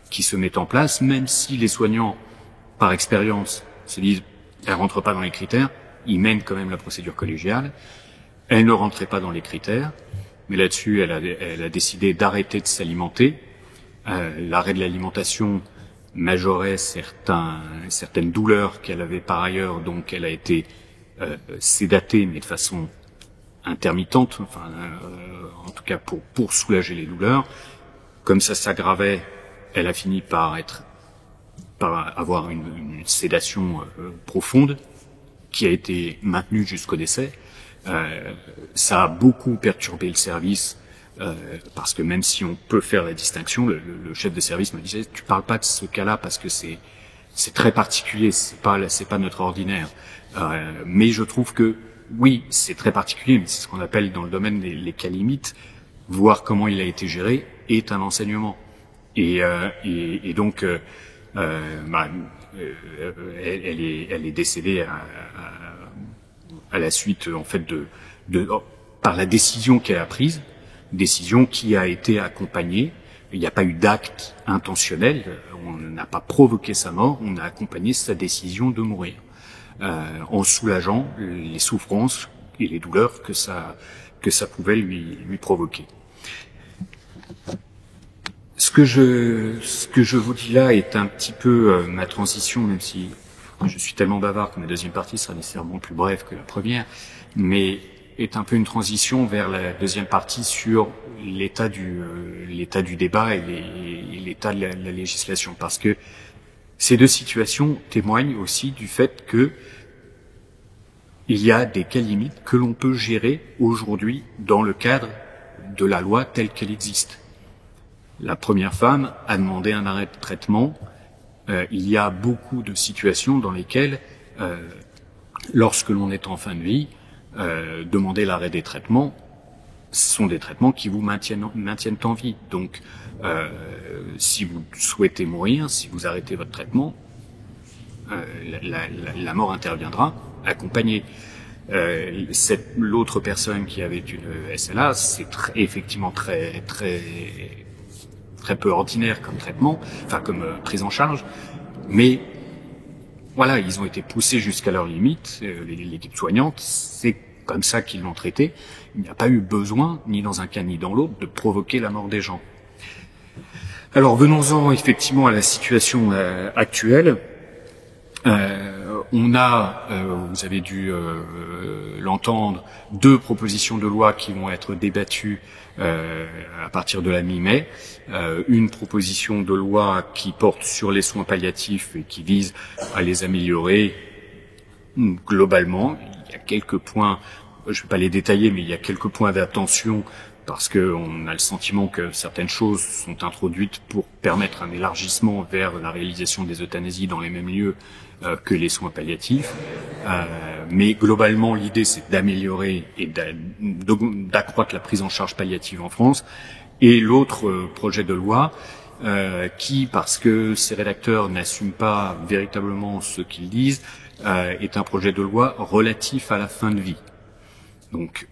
qui se met en place, même si les soignants, par expérience, se disent elle rentre pas dans les critères, ils mènent quand même la procédure collégiale. Elle ne rentrait pas dans les critères, mais là-dessus, elle a décidé d'arrêter de s'alimenter. L'arrêt de l'alimentation majorait certaines douleurs qu'elle avait par ailleurs, donc elle a été sédatée, mais de façon intermittente, enfin, en tout cas pour soulager les douleurs. Comme ça s'aggravait, elle a fini par avoir une sédation profonde qui a été maintenue jusqu'au décès. Ça a beaucoup perturbé le service parce que même si on peut faire la distinction, le chef de service me disait tu parles pas de ce cas-là parce que c'est très particulier, c'est pas notre ordinaire. Mais je trouve que oui, c'est très particulier, mais c'est ce qu'on appelle dans le domaine les cas limites. Voir comment il a été géré est un enseignement. Et donc elle est décédée à la suite en fait par la décision qu'elle a prise, décision qui a été accompagnée. Il n'y a pas eu d'acte intentionnel, on n'a pas provoqué sa mort, on a accompagné sa décision de mourir, en soulageant les souffrances et les douleurs que ça pouvait lui provoquer. Ce que je vous dis là est un petit peu ma transition, même si je suis tellement bavard que ma deuxième partie sera nécessairement plus brève que la première, mais est un peu une transition vers la deuxième partie sur l'état du débat et l'état de la législation, parce que ces deux situations témoignent aussi du fait que il y a des cas limites que l'on peut gérer aujourd'hui dans le cadre de la loi telle qu'elle existe. La première femme a demandé un arrêt de traitement. Il y a beaucoup de situations dans lesquelles, lorsque l'on est en fin de vie, demander l'arrêt des traitements, ce sont des traitements qui vous maintiennent en vie. Donc, si vous souhaitez mourir, si vous arrêtez votre traitement, la mort interviendra, accompagnée. L'autre personne qui avait une SLA, c'est effectivement très peu ordinaire comme traitement, enfin comme prise en charge, mais voilà, ils ont été poussés jusqu'à leur limite, l'équipe soignante, c'est comme ça qu'ils l'ont traité. Il n'y a pas eu besoin, ni dans un cas ni dans l'autre, de provoquer la mort des gens. Alors venons-en effectivement à la situation actuelle. On a, vous avez dû l'entendre, 2 propositions de loi qui vont être débattues à partir de la mi-mai. Une proposition de loi qui porte sur les soins palliatifs et qui vise à les améliorer globalement. Il y a quelques points, je ne vais pas les détailler, mais il y a quelques points d'attention parce qu'on a le sentiment que certaines choses sont introduites pour permettre un élargissement vers la réalisation des euthanasies dans les mêmes lieux que les soins palliatifs. Mais globalement, l'idée, c'est d'améliorer et d'accroître la prise en charge palliative en France. et l'autre projet de loi qui, parce que ces rédacteurs n'assument pas véritablement ce qu'ils disent, est un projet de loi relatif à la fin de vie. Donc,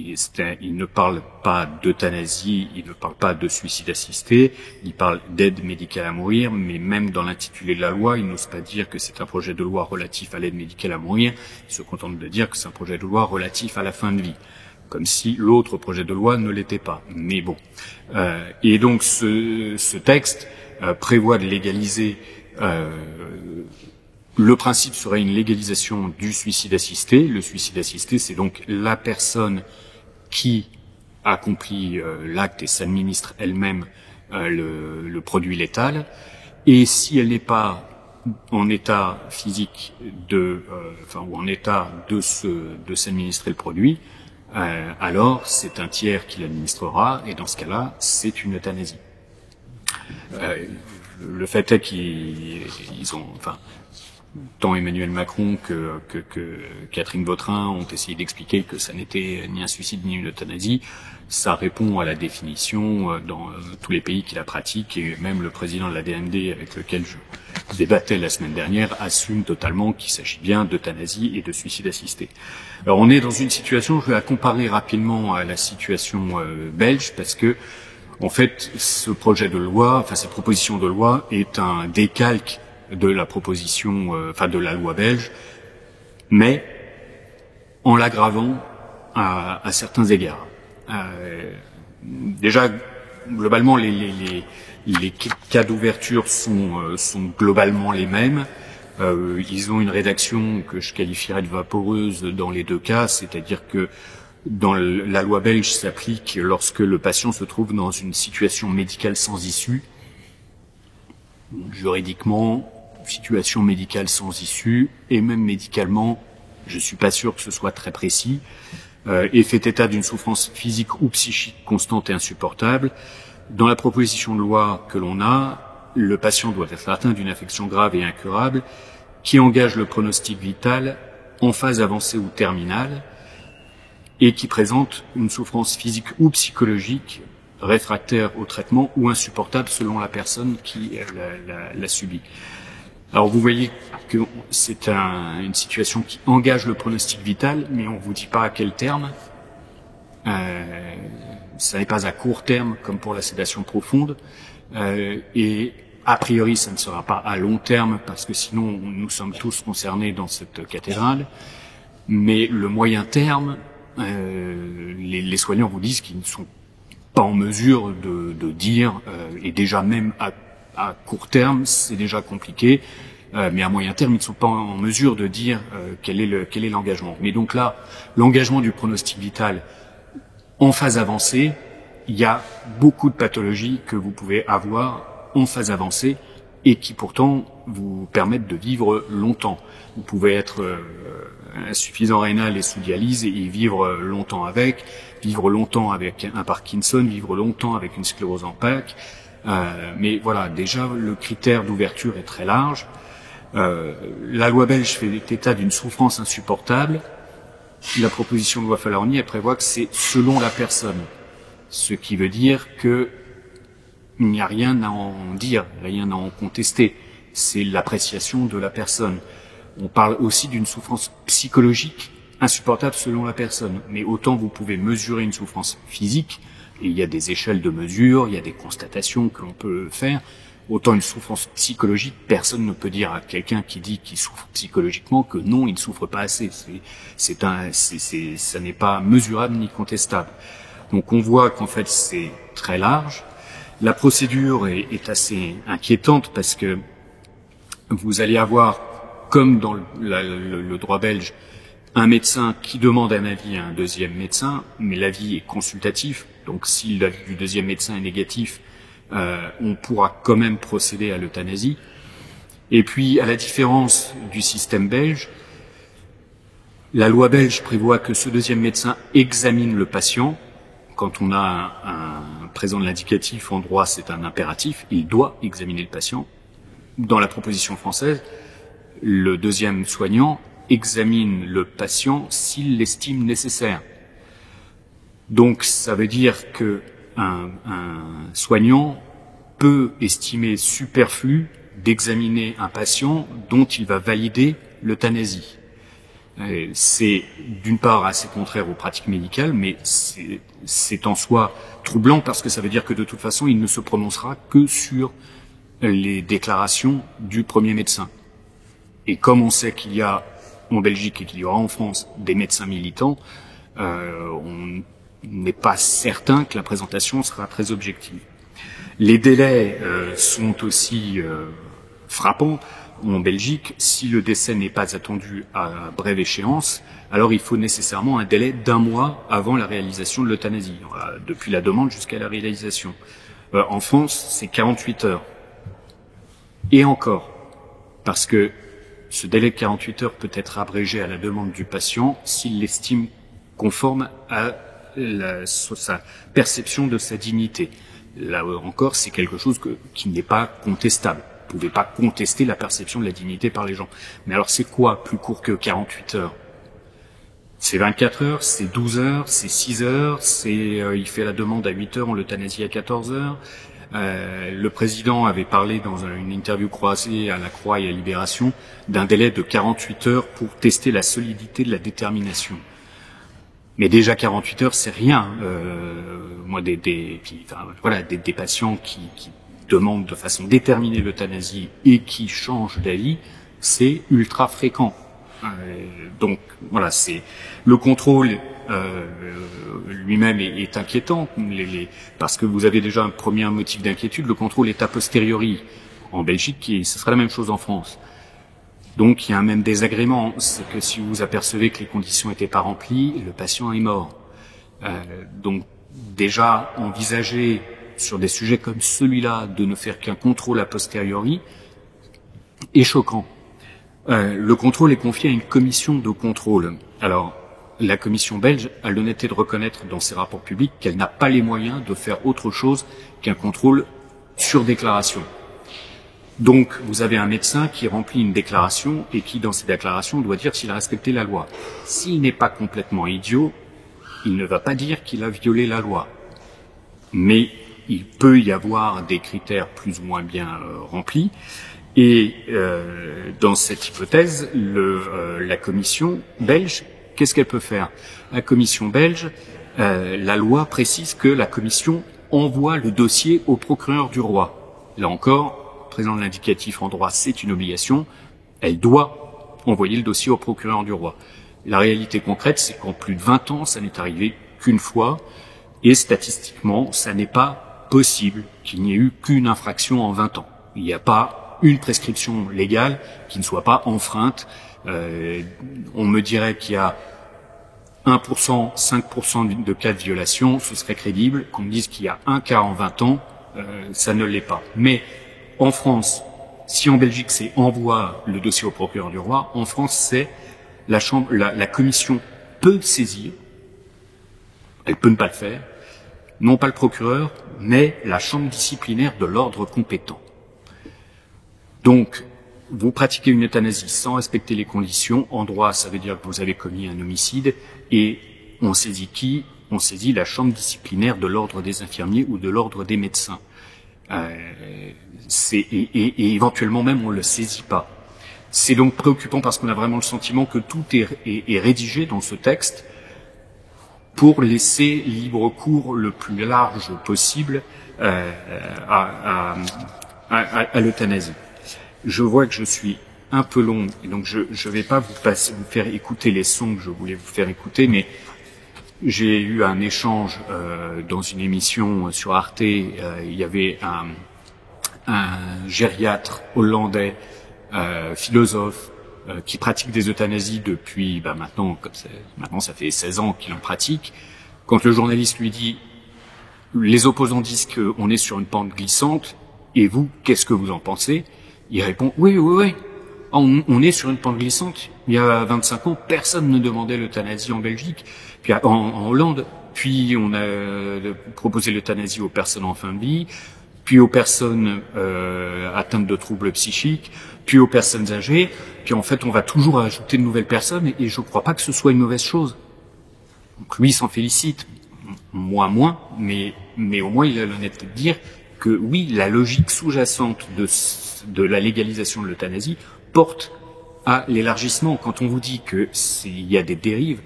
il ne parle pas d'euthanasie, il ne parle pas de suicide assisté, il parle d'aide médicale à mourir, mais même dans l'intitulé de la loi, il n'ose pas dire que c'est un projet de loi relatif à l'aide médicale à mourir, il se contente de dire que c'est un projet de loi relatif à la fin de vie, comme si l'autre projet de loi ne l'était pas. Mais bon. Et donc ce texte prévoit de légaliser le principe serait une légalisation du suicide assisté. Le suicide assisté, c'est donc la personne qui accomplit l'acte et s'administre elle-même le produit létal. Et si elle n'est pas en état physique ou en état de s'administrer le produit, alors c'est un tiers qui l'administrera, et dans ce cas-là, c'est une euthanasie. Le fait est qu'ils ont, tant Emmanuel Macron que Catherine Vautrin ont essayé d'expliquer que ça n'était ni un suicide ni une euthanasie. Ça répond à la définition dans tous les pays qui la pratiquent, et même le président de la DMD avec lequel je débattais la semaine dernière assume totalement qu'il s'agit bien d'euthanasie et de suicide assisté. Alors on est dans une situation, je vais la comparer rapidement à la situation belge, parce que en fait ce projet de loi, cette proposition de loi est un décalque de la proposition, de la loi belge, mais en l'aggravant à certains égards. Déjà, globalement, les cas d'ouverture sont globalement les mêmes. Ils ont une rédaction que je qualifierais de vaporeuse dans les deux cas, c'est-à-dire que dans la loi belge s'applique lorsque le patient se trouve dans une situation médicale sans issue. Juridiquement, situation médicale sans issue, et même médicalement, je suis pas sûr que ce soit très précis, et fait état d'une souffrance physique ou psychique constante et insupportable. Dans la proposition de loi que l'on a, le patient doit être atteint d'une affection grave et incurable qui engage le pronostic vital en phase avancée ou terminale et qui présente une souffrance physique ou psychologique réfractaire au traitement ou insupportable selon la personne qui l'a subi. Alors vous voyez que c'est une situation qui engage le pronostic vital, mais on vous dit pas à quel terme. Ça n'est pas à court terme comme pour la sédation profonde, et a priori ça ne sera pas à long terme parce que sinon nous sommes tous concernés dans cette cathédrale. Mais le moyen terme, les soignants vous disent qu'ils ne sont pas en mesure de dire, et déjà même à court terme, c'est déjà compliqué, mais à moyen terme, ils ne sont pas en mesure de dire quel est l'engagement. Mais donc là, l'engagement du pronostic vital en phase avancée, il y a beaucoup de pathologies que vous pouvez avoir en phase avancée et qui pourtant vous permettent de vivre longtemps. Vous pouvez être insuffisant rénal et sous dialyse et vivre longtemps avec un Parkinson, vivre longtemps avec une sclérose en plaques. Mais voilà, déjà le critère d'ouverture est très large. La loi belge fait état d'une souffrance insupportable. La proposition de loi Falorni, elle prévoit que c'est selon la personne, ce qui veut dire que il n'y a rien à en dire, rien à en contester. C'est l'appréciation de la personne. On parle aussi d'une souffrance psychologique insupportable selon la personne. Mais autant vous pouvez mesurer une souffrance physique, et il y a des échelles de mesure, il y a des constatations que l'on peut faire, autant une souffrance psychologique, personne ne peut dire à quelqu'un qui dit qu'il souffre psychologiquement que non, il ne souffre pas assez. Ça n'est pas mesurable ni contestable. Donc on voit qu'en fait c'est très large. La procédure est assez inquiétante parce que vous allez avoir, comme dans le droit belge, un médecin qui demande un avis à un deuxième médecin, mais l'avis est consultatif. Donc si l'avis du deuxième médecin est négatif, on pourra quand même procéder à l'euthanasie. Et puis, à la différence du système belge, la loi belge prévoit que ce deuxième médecin examine le patient. Quand on a un présent de l'indicatif en droit, c'est un impératif, il doit examiner le patient. Dans la proposition française, le deuxième soignant examine le patient s'il l'estime nécessaire. Donc ça veut dire que un soignant peut estimer superflu d'examiner un patient dont il va valider l'euthanasie. C'est d'une part assez contraire aux pratiques médicales, mais c'est en soi troublant parce que ça veut dire que de toute façon, il ne se prononcera que sur les déclarations du premier médecin. Et comme on sait qu'il y a en Belgique et qu'il y aura en France des médecins militants, on n'est pas certain que la présentation sera très objective. Les délais sont aussi frappants. En Belgique, si le décès n'est pas attendu à brève échéance, alors il faut nécessairement un délai d'1 mois avant la réalisation de l'euthanasie, depuis la demande jusqu'à la réalisation. En France, c'est 48 heures. Et encore, parce que ce délai de 48 heures peut être abrégé à la demande du patient s'il l'estime conforme à sa perception de sa dignité. Là encore, c'est quelque chose qui n'est pas contestable. Vous ne pouvez pas contester la perception de la dignité par les gens. Mais alors c'est quoi plus court que 48 heures? C'est 24 heures, c'est 12 heures, c'est 6 heures, il fait la demande à 8 heures, on l'euthanasie à 14 heures. Le président avait parlé dans une interview croisée à La Croix et à Libération d'un délai de 48 heures pour tester la solidité de la détermination. Mais déjà 48 heures, c'est rien. Moi, des patients qui demandent de façon déterminée l'euthanasie et qui changent d'avis, c'est ultra fréquent. Donc voilà, c'est le contrôle lui-même est inquiétant, parce que vous avez déjà un premier motif d'inquiétude. Le contrôle est a posteriori en Belgique et ce sera la même chose en France. Donc il y a un même désagrément, c'est que si vous apercevez que les conditions n'étaient pas remplies, le patient est mort. Donc déjà envisager sur des sujets comme celui-là de ne faire qu'un contrôle a posteriori est choquant. Le contrôle est confié à une commission de contrôle. Alors, la commission belge a l'honnêteté de reconnaître dans ses rapports publics qu'elle n'a pas les moyens de faire autre chose qu'un contrôle sur déclaration. Donc, vous avez un médecin qui remplit une déclaration et qui, dans ses déclarations, doit dire s'il a respecté la loi. S'il n'est pas complètement idiot, il ne va pas dire qu'il a violé la loi. Mais il peut y avoir des critères plus ou moins bien remplis. Et dans cette hypothèse, la commission belge, qu'est-ce qu'elle peut faire? La commission belge, la loi précise que la commission envoie le dossier au procureur du roi. Là encore, présent de l'indicatif en droit, c'est une obligation. Elle doit envoyer le dossier au procureur du roi. La réalité concrète, c'est qu'en plus de 20 ans, ça n'est arrivé qu'une fois. Et statistiquement, ça n'est pas possible qu'il n'y ait eu qu'une infraction en 20 ans. Il n'y a pas une prescription légale qui ne soit pas enfreinte. On me dirait qu'il y a 1%, 5% de cas de violation, ce serait crédible. Qu'on me dise qu'il y a un cas en 20 ans, ça ne l'est pas. Mais en France, si en Belgique c'est envoie le dossier au procureur du roi, en France c'est la commission peut saisir, elle peut ne pas le faire, non pas le procureur, mais la chambre disciplinaire de l'ordre compétent. Donc, vous pratiquez une euthanasie sans respecter les conditions. En droit, ça veut dire que vous avez commis un homicide et on saisit qui? On saisit la chambre disciplinaire de l'ordre des infirmiers ou de l'ordre des médecins. Et éventuellement même, on ne le saisit pas. C'est donc préoccupant parce qu'on a vraiment le sentiment que tout est rédigé dans ce texte pour laisser libre cours le plus large possible à l'euthanasie. Je vois que je suis un peu long, et donc je vais pas vous faire écouter les sons que je voulais vous faire écouter, mais j'ai eu un échange dans une émission sur Arte. Il y avait un gériatre hollandais, philosophe, qui pratique des euthanasies depuis maintenant ça fait 16 ans qu'il en pratique. Quand le journaliste lui dit les opposants disent qu'on est sur une pente glissante, et vous, qu'est-ce que vous en pensez? Il répond oui. On est sur une pente glissante. Il y a 25 ans, personne ne demandait l'euthanasie en Belgique. Puis en Hollande, puis on a proposé l'euthanasie aux personnes en fin de vie, puis aux personnes atteintes de troubles psychiques, puis aux personnes âgées. Puis en fait, on va toujours ajouter de nouvelles personnes, et je ne crois pas que ce soit une mauvaise chose. Donc lui, il s'en félicite. Moi moins, mais mais au moins il a l'honnêteté de dire que oui, la logique sous-jacente de la légalisation de l'euthanasie porte à l'élargissement. Quand on vous dit que il y a des dérives,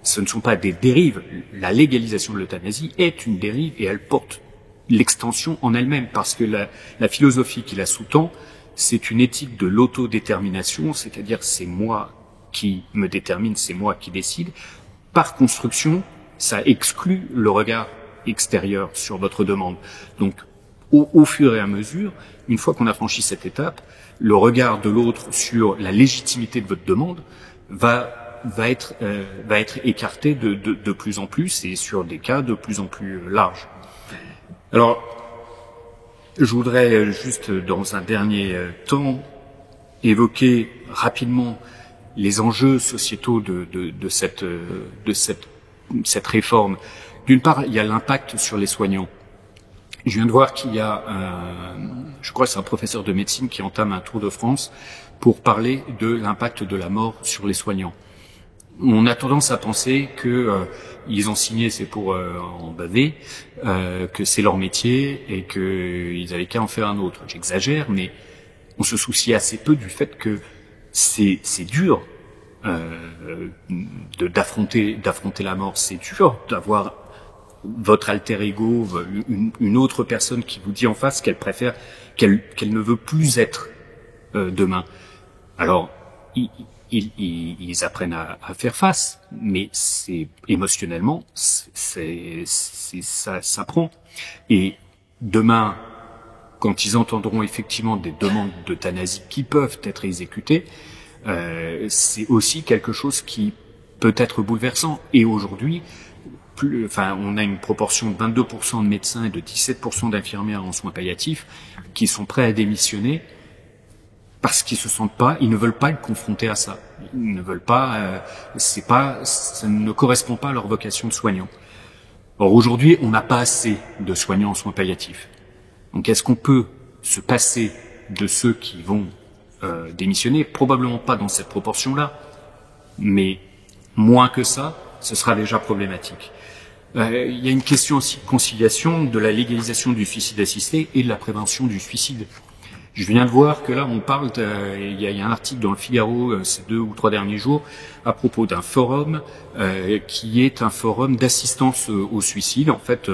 ce ne sont pas des dérives. La légalisation de l'euthanasie est une dérive et elle porte l'extension en elle-même, parce que la philosophie qui la sous-tend, c'est une éthique de l'autodétermination, c'est-à-dire c'est moi qui me détermine, c'est moi qui décide. Par construction, ça exclut le regard extérieur sur votre demande. Donc, au fur et à mesure, une fois qu'on a franchi cette étape, le regard de l'autre sur la légitimité de votre demande va être écarté de plus en plus et sur des cas de plus en plus larges. Alors, je voudrais juste dans un dernier temps évoquer rapidement les enjeux sociétaux de cette réforme. D'une part, il y a l'impact sur les soignants. Je viens de voir qu'il y a je crois que c'est un professeur de médecine qui entame un tour de France pour parler de l'impact de la mort sur les soignants. On a tendance à penser que ils ont signé, c'est pour en baver, que c'est leur métier et qu'ils avaient qu'à en faire un autre. J'exagère, mais on se soucie assez peu du fait que c'est dur d'affronter la mort. C'est dur d'avoir votre alter ego, une autre personne qui vous dit en face qu'elle préfère, qu'elle ne veut plus être demain. Alors, ils apprennent à faire face, mais c'est émotionnellement, ça prend. Et demain, quand ils entendront effectivement des demandes d'euthanasie qui peuvent être exécutées, c'est aussi quelque chose qui peut être bouleversant. Et aujourd'hui, on a une proportion de 22% de médecins et de 17% d'infirmières en soins palliatifs qui sont prêts à démissionner parce qu'ils ils ne veulent pas être confrontés à ça. Ils ne veulent pas, ça ne correspond pas à leur vocation de soignant. Or, aujourd'hui, on n'a pas assez de soignants en soins palliatifs. Donc, est-ce qu'on peut se passer de ceux qui vont démissionner? Probablement pas dans cette proportion-là, mais moins que ça, ce sera déjà problématique. Il y a une question aussi de conciliation de la légalisation du suicide assisté et de la prévention du suicide. Je viens de voir que là, on parle, il y a un article dans le Figaro ces 2 ou 3 derniers jours à propos d'un forum qui est un forum d'assistance au suicide. En fait,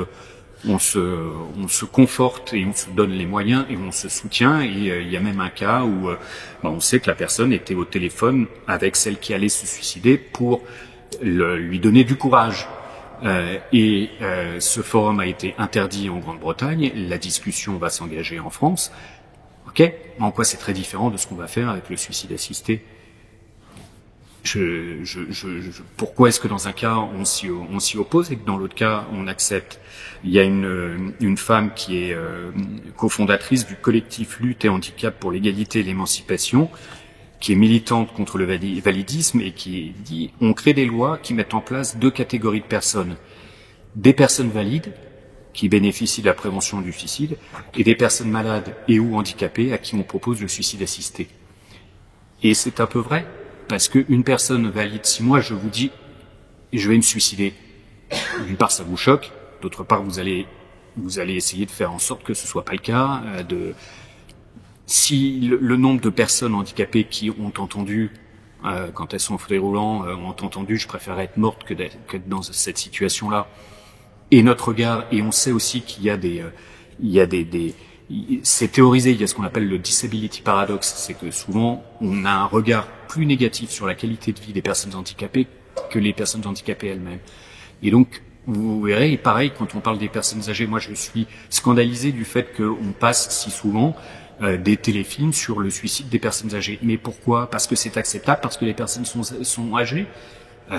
on se conforte et on se donne les moyens et on se soutient. Et il y a même un cas où on sait que la personne était au téléphone avec celle qui allait se suicider pour lui donner du courage. Ce forum a été interdit en Grande-Bretagne. La discussion va s'engager en France. Ok, en quoi c'est très différent de ce qu'on va faire avec le suicide assisté? Pourquoi est-ce que dans un cas on s'y oppose et que dans l'autre cas on accepte? Il y a une femme qui est cofondatrice du collectif Lutte et Handicap pour l'égalité et l'émancipation, qui est militante contre le validisme et qui dit on crée des lois qui mettent en place 2 catégories de personnes. Des personnes valides qui bénéficient de la prévention du suicide et des personnes malades et ou handicapées à qui on propose le suicide assisté. Et c'est un peu vrai, parce qu'une personne valide, si moi je vous dis je vais me suicider, d'une part ça vous choque, d'autre part vous allez essayer de faire en sorte que ce soit pas le cas. Si le nombre de personnes handicapées qui ont entendu quand elles sont en fauteuil roulant ont entendu je préfère être morte que d'être dans cette situation-là, et notre regard, et on sait aussi qu'il y a c'est théorisé, il y a ce qu'on appelle le disability paradox, c'est que souvent on a un regard plus négatif sur la qualité de vie des personnes handicapées que les personnes handicapées elles-mêmes. Et donc, vous verrez, et pareil, quand on parle des personnes âgées, moi je suis scandalisé du fait qu'on passe si souvent des téléfilms sur le suicide des personnes âgées. Mais pourquoi? Parce que c'est acceptable, parce que les personnes sont âgées.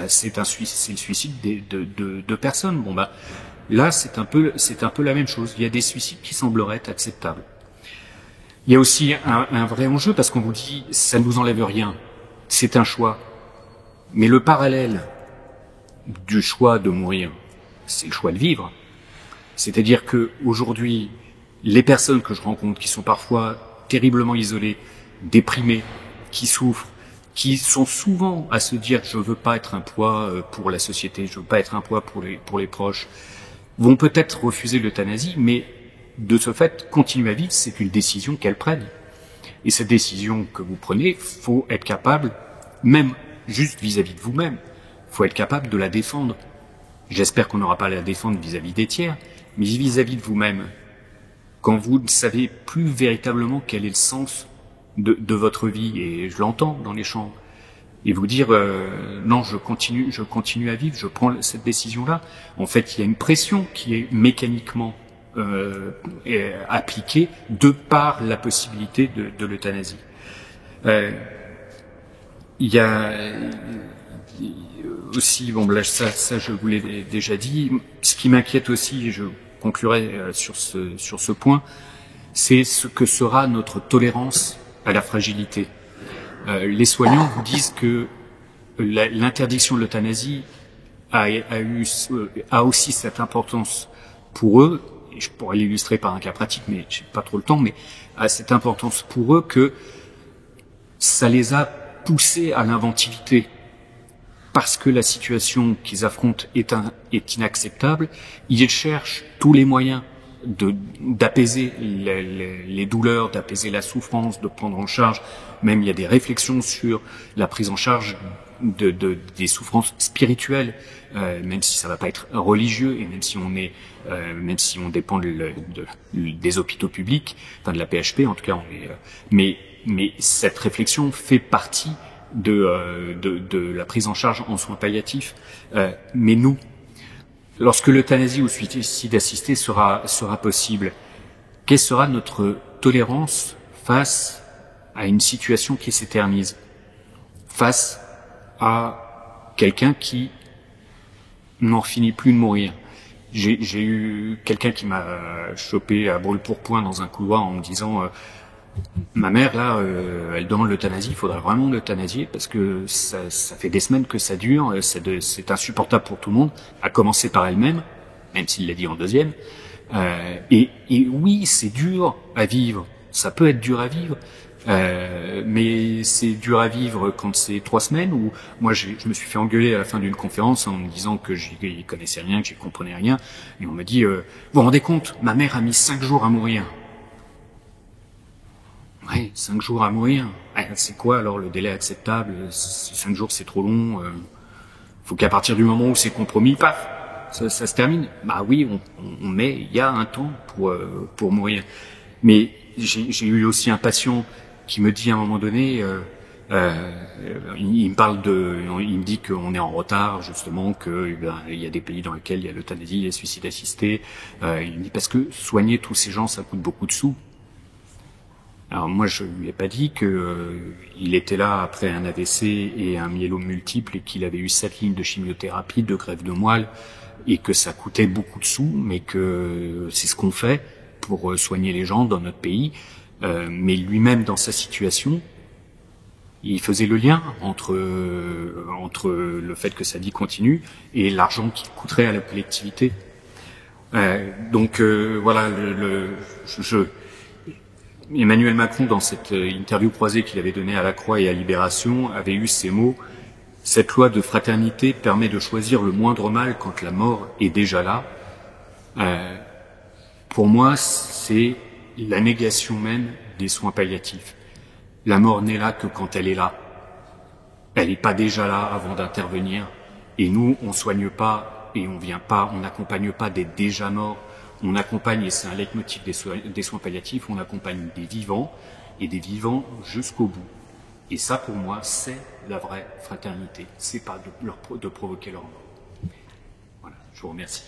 C'est le suicide de personnes. Bon là c'est un peu la même chose. Il y a des suicides qui sembleraient être acceptables. Il y a aussi un vrai enjeu parce qu'on vous dit ça ne vous enlève rien. C'est un choix. Mais le parallèle du choix de mourir, c'est le choix de vivre. C'est-à-dire que aujourd'hui, les personnes que je rencontre qui sont parfois terriblement isolées, déprimées, qui souffrent, qui sont souvent à se dire je veux pas être un poids pour la société, je veux pas être un poids pour les proches. vont peut-être refuser l'euthanasie, mais de ce fait, continuer à vivre, c'est une décision qu'elles prennent. Et cette décision que vous prenez, faut être capable, même juste vis-à-vis de vous-même, faut être capable de la défendre. J'espère qu'on n'aura pas à la défendre vis-à-vis des tiers, mais vis-à-vis de vous-même. Quand vous ne savez plus véritablement quel est le sens de votre vie, et je l'entends dans les chambres, et vous dire non, je continue à vivre, je prends cette décision-là. En fait, il y a une pression qui est mécaniquement appliquée de par la possibilité de l'euthanasie. Il y a aussi, bon, là, ça je vous l'ai déjà dit. Ce qui m'inquiète aussi, et je conclurai sur ce point, c'est ce que sera notre tolérance à la fragilité. Les soignants vous disent que l'interdiction de l'euthanasie a aussi cette importance pour eux, et je pourrais l'illustrer par un cas pratique, mais j'ai pas trop le temps, mais a cette importance pour eux que ça les a poussés à l'inventivité. Parce que la situation qu'ils affrontent est inacceptable, ils cherchent tous les moyens d'apaiser les douleurs, d'apaiser la souffrance, de prendre en charge. Même il y a des réflexions sur la prise en charge des souffrances spirituelles, même si ça va pas être religieux et même si on dépend des hôpitaux publics, enfin de la PHP en tout cas, mais cette réflexion fait partie de la prise en charge en soins palliatifs. Mais nous, lorsque l'euthanasie ou suicide assisté sera possible, quelle sera notre tolérance face à une situation qui s'éternise, face à quelqu'un qui n'en finit plus de mourir? J'ai eu quelqu'un qui m'a chopé à brûle-pourpoint dans un couloir en me disant ma mère, là, elle demande l'euthanasie, il faudrait vraiment l'euthanasier parce que ça fait des semaines que ça dure, c'est insupportable pour tout le monde, à commencer par elle-même, même s'il l'a dit en deuxième. Et oui, c'est dur à vivre, ça peut être dur à vivre, mais c'est dur à vivre quand c'est 3 semaines, où moi je me suis fait engueuler à la fin d'une conférence en me disant que j'y connaissais rien, que j'y comprenais rien, et on me dit vous vous rendez compte, ma mère a mis 5 jours à mourir. Ouais, 5 jours à mourir. C'est quoi alors le délai acceptable? 5 jours c'est trop long. Faut qu'à partir du moment où c'est compromis, paf, ça se termine. Bah oui, on met, il y a un temps pour mourir. Mais j'ai eu aussi un patient qui me dit à un moment donné, il me dit qu'on est en retard justement, que il y a des pays dans lesquels il y a l'euthanasie, les suicides assistés. Il me dit parce que soigner tous ces gens ça coûte beaucoup de sous. Alors moi, je lui ai pas dit que il était là après un AVC et un myélome multiple et qu'il avait eu 7 lignes de chimiothérapie, de greffe de moelle et que ça coûtait beaucoup de sous, mais que c'est ce qu'on fait pour soigner les gens dans notre pays. Mais lui-même, dans sa situation, il faisait le lien entre le fait que sa vie continue et l'argent qu'il coûterait à la collectivité. Donc voilà, Emmanuel Macron, dans cette interview croisée qu'il avait donnée à La Croix et à Libération, avait eu ces mots: « Cette loi de fraternité permet de choisir le moindre mal quand la mort est déjà là. » Pour moi, c'est la négation même des soins palliatifs. La mort n'est là que quand elle est là. Elle n'est pas déjà là avant d'intervenir. Et nous, on soigne pas et on n'accompagne pas des déjà morts. On accompagne, et c'est un leitmotiv des soins palliatifs, on accompagne des vivants, et des vivants jusqu'au bout. Et ça, pour moi, c'est la vraie fraternité. C'est pas de provoquer leur mort. Voilà, je vous remercie.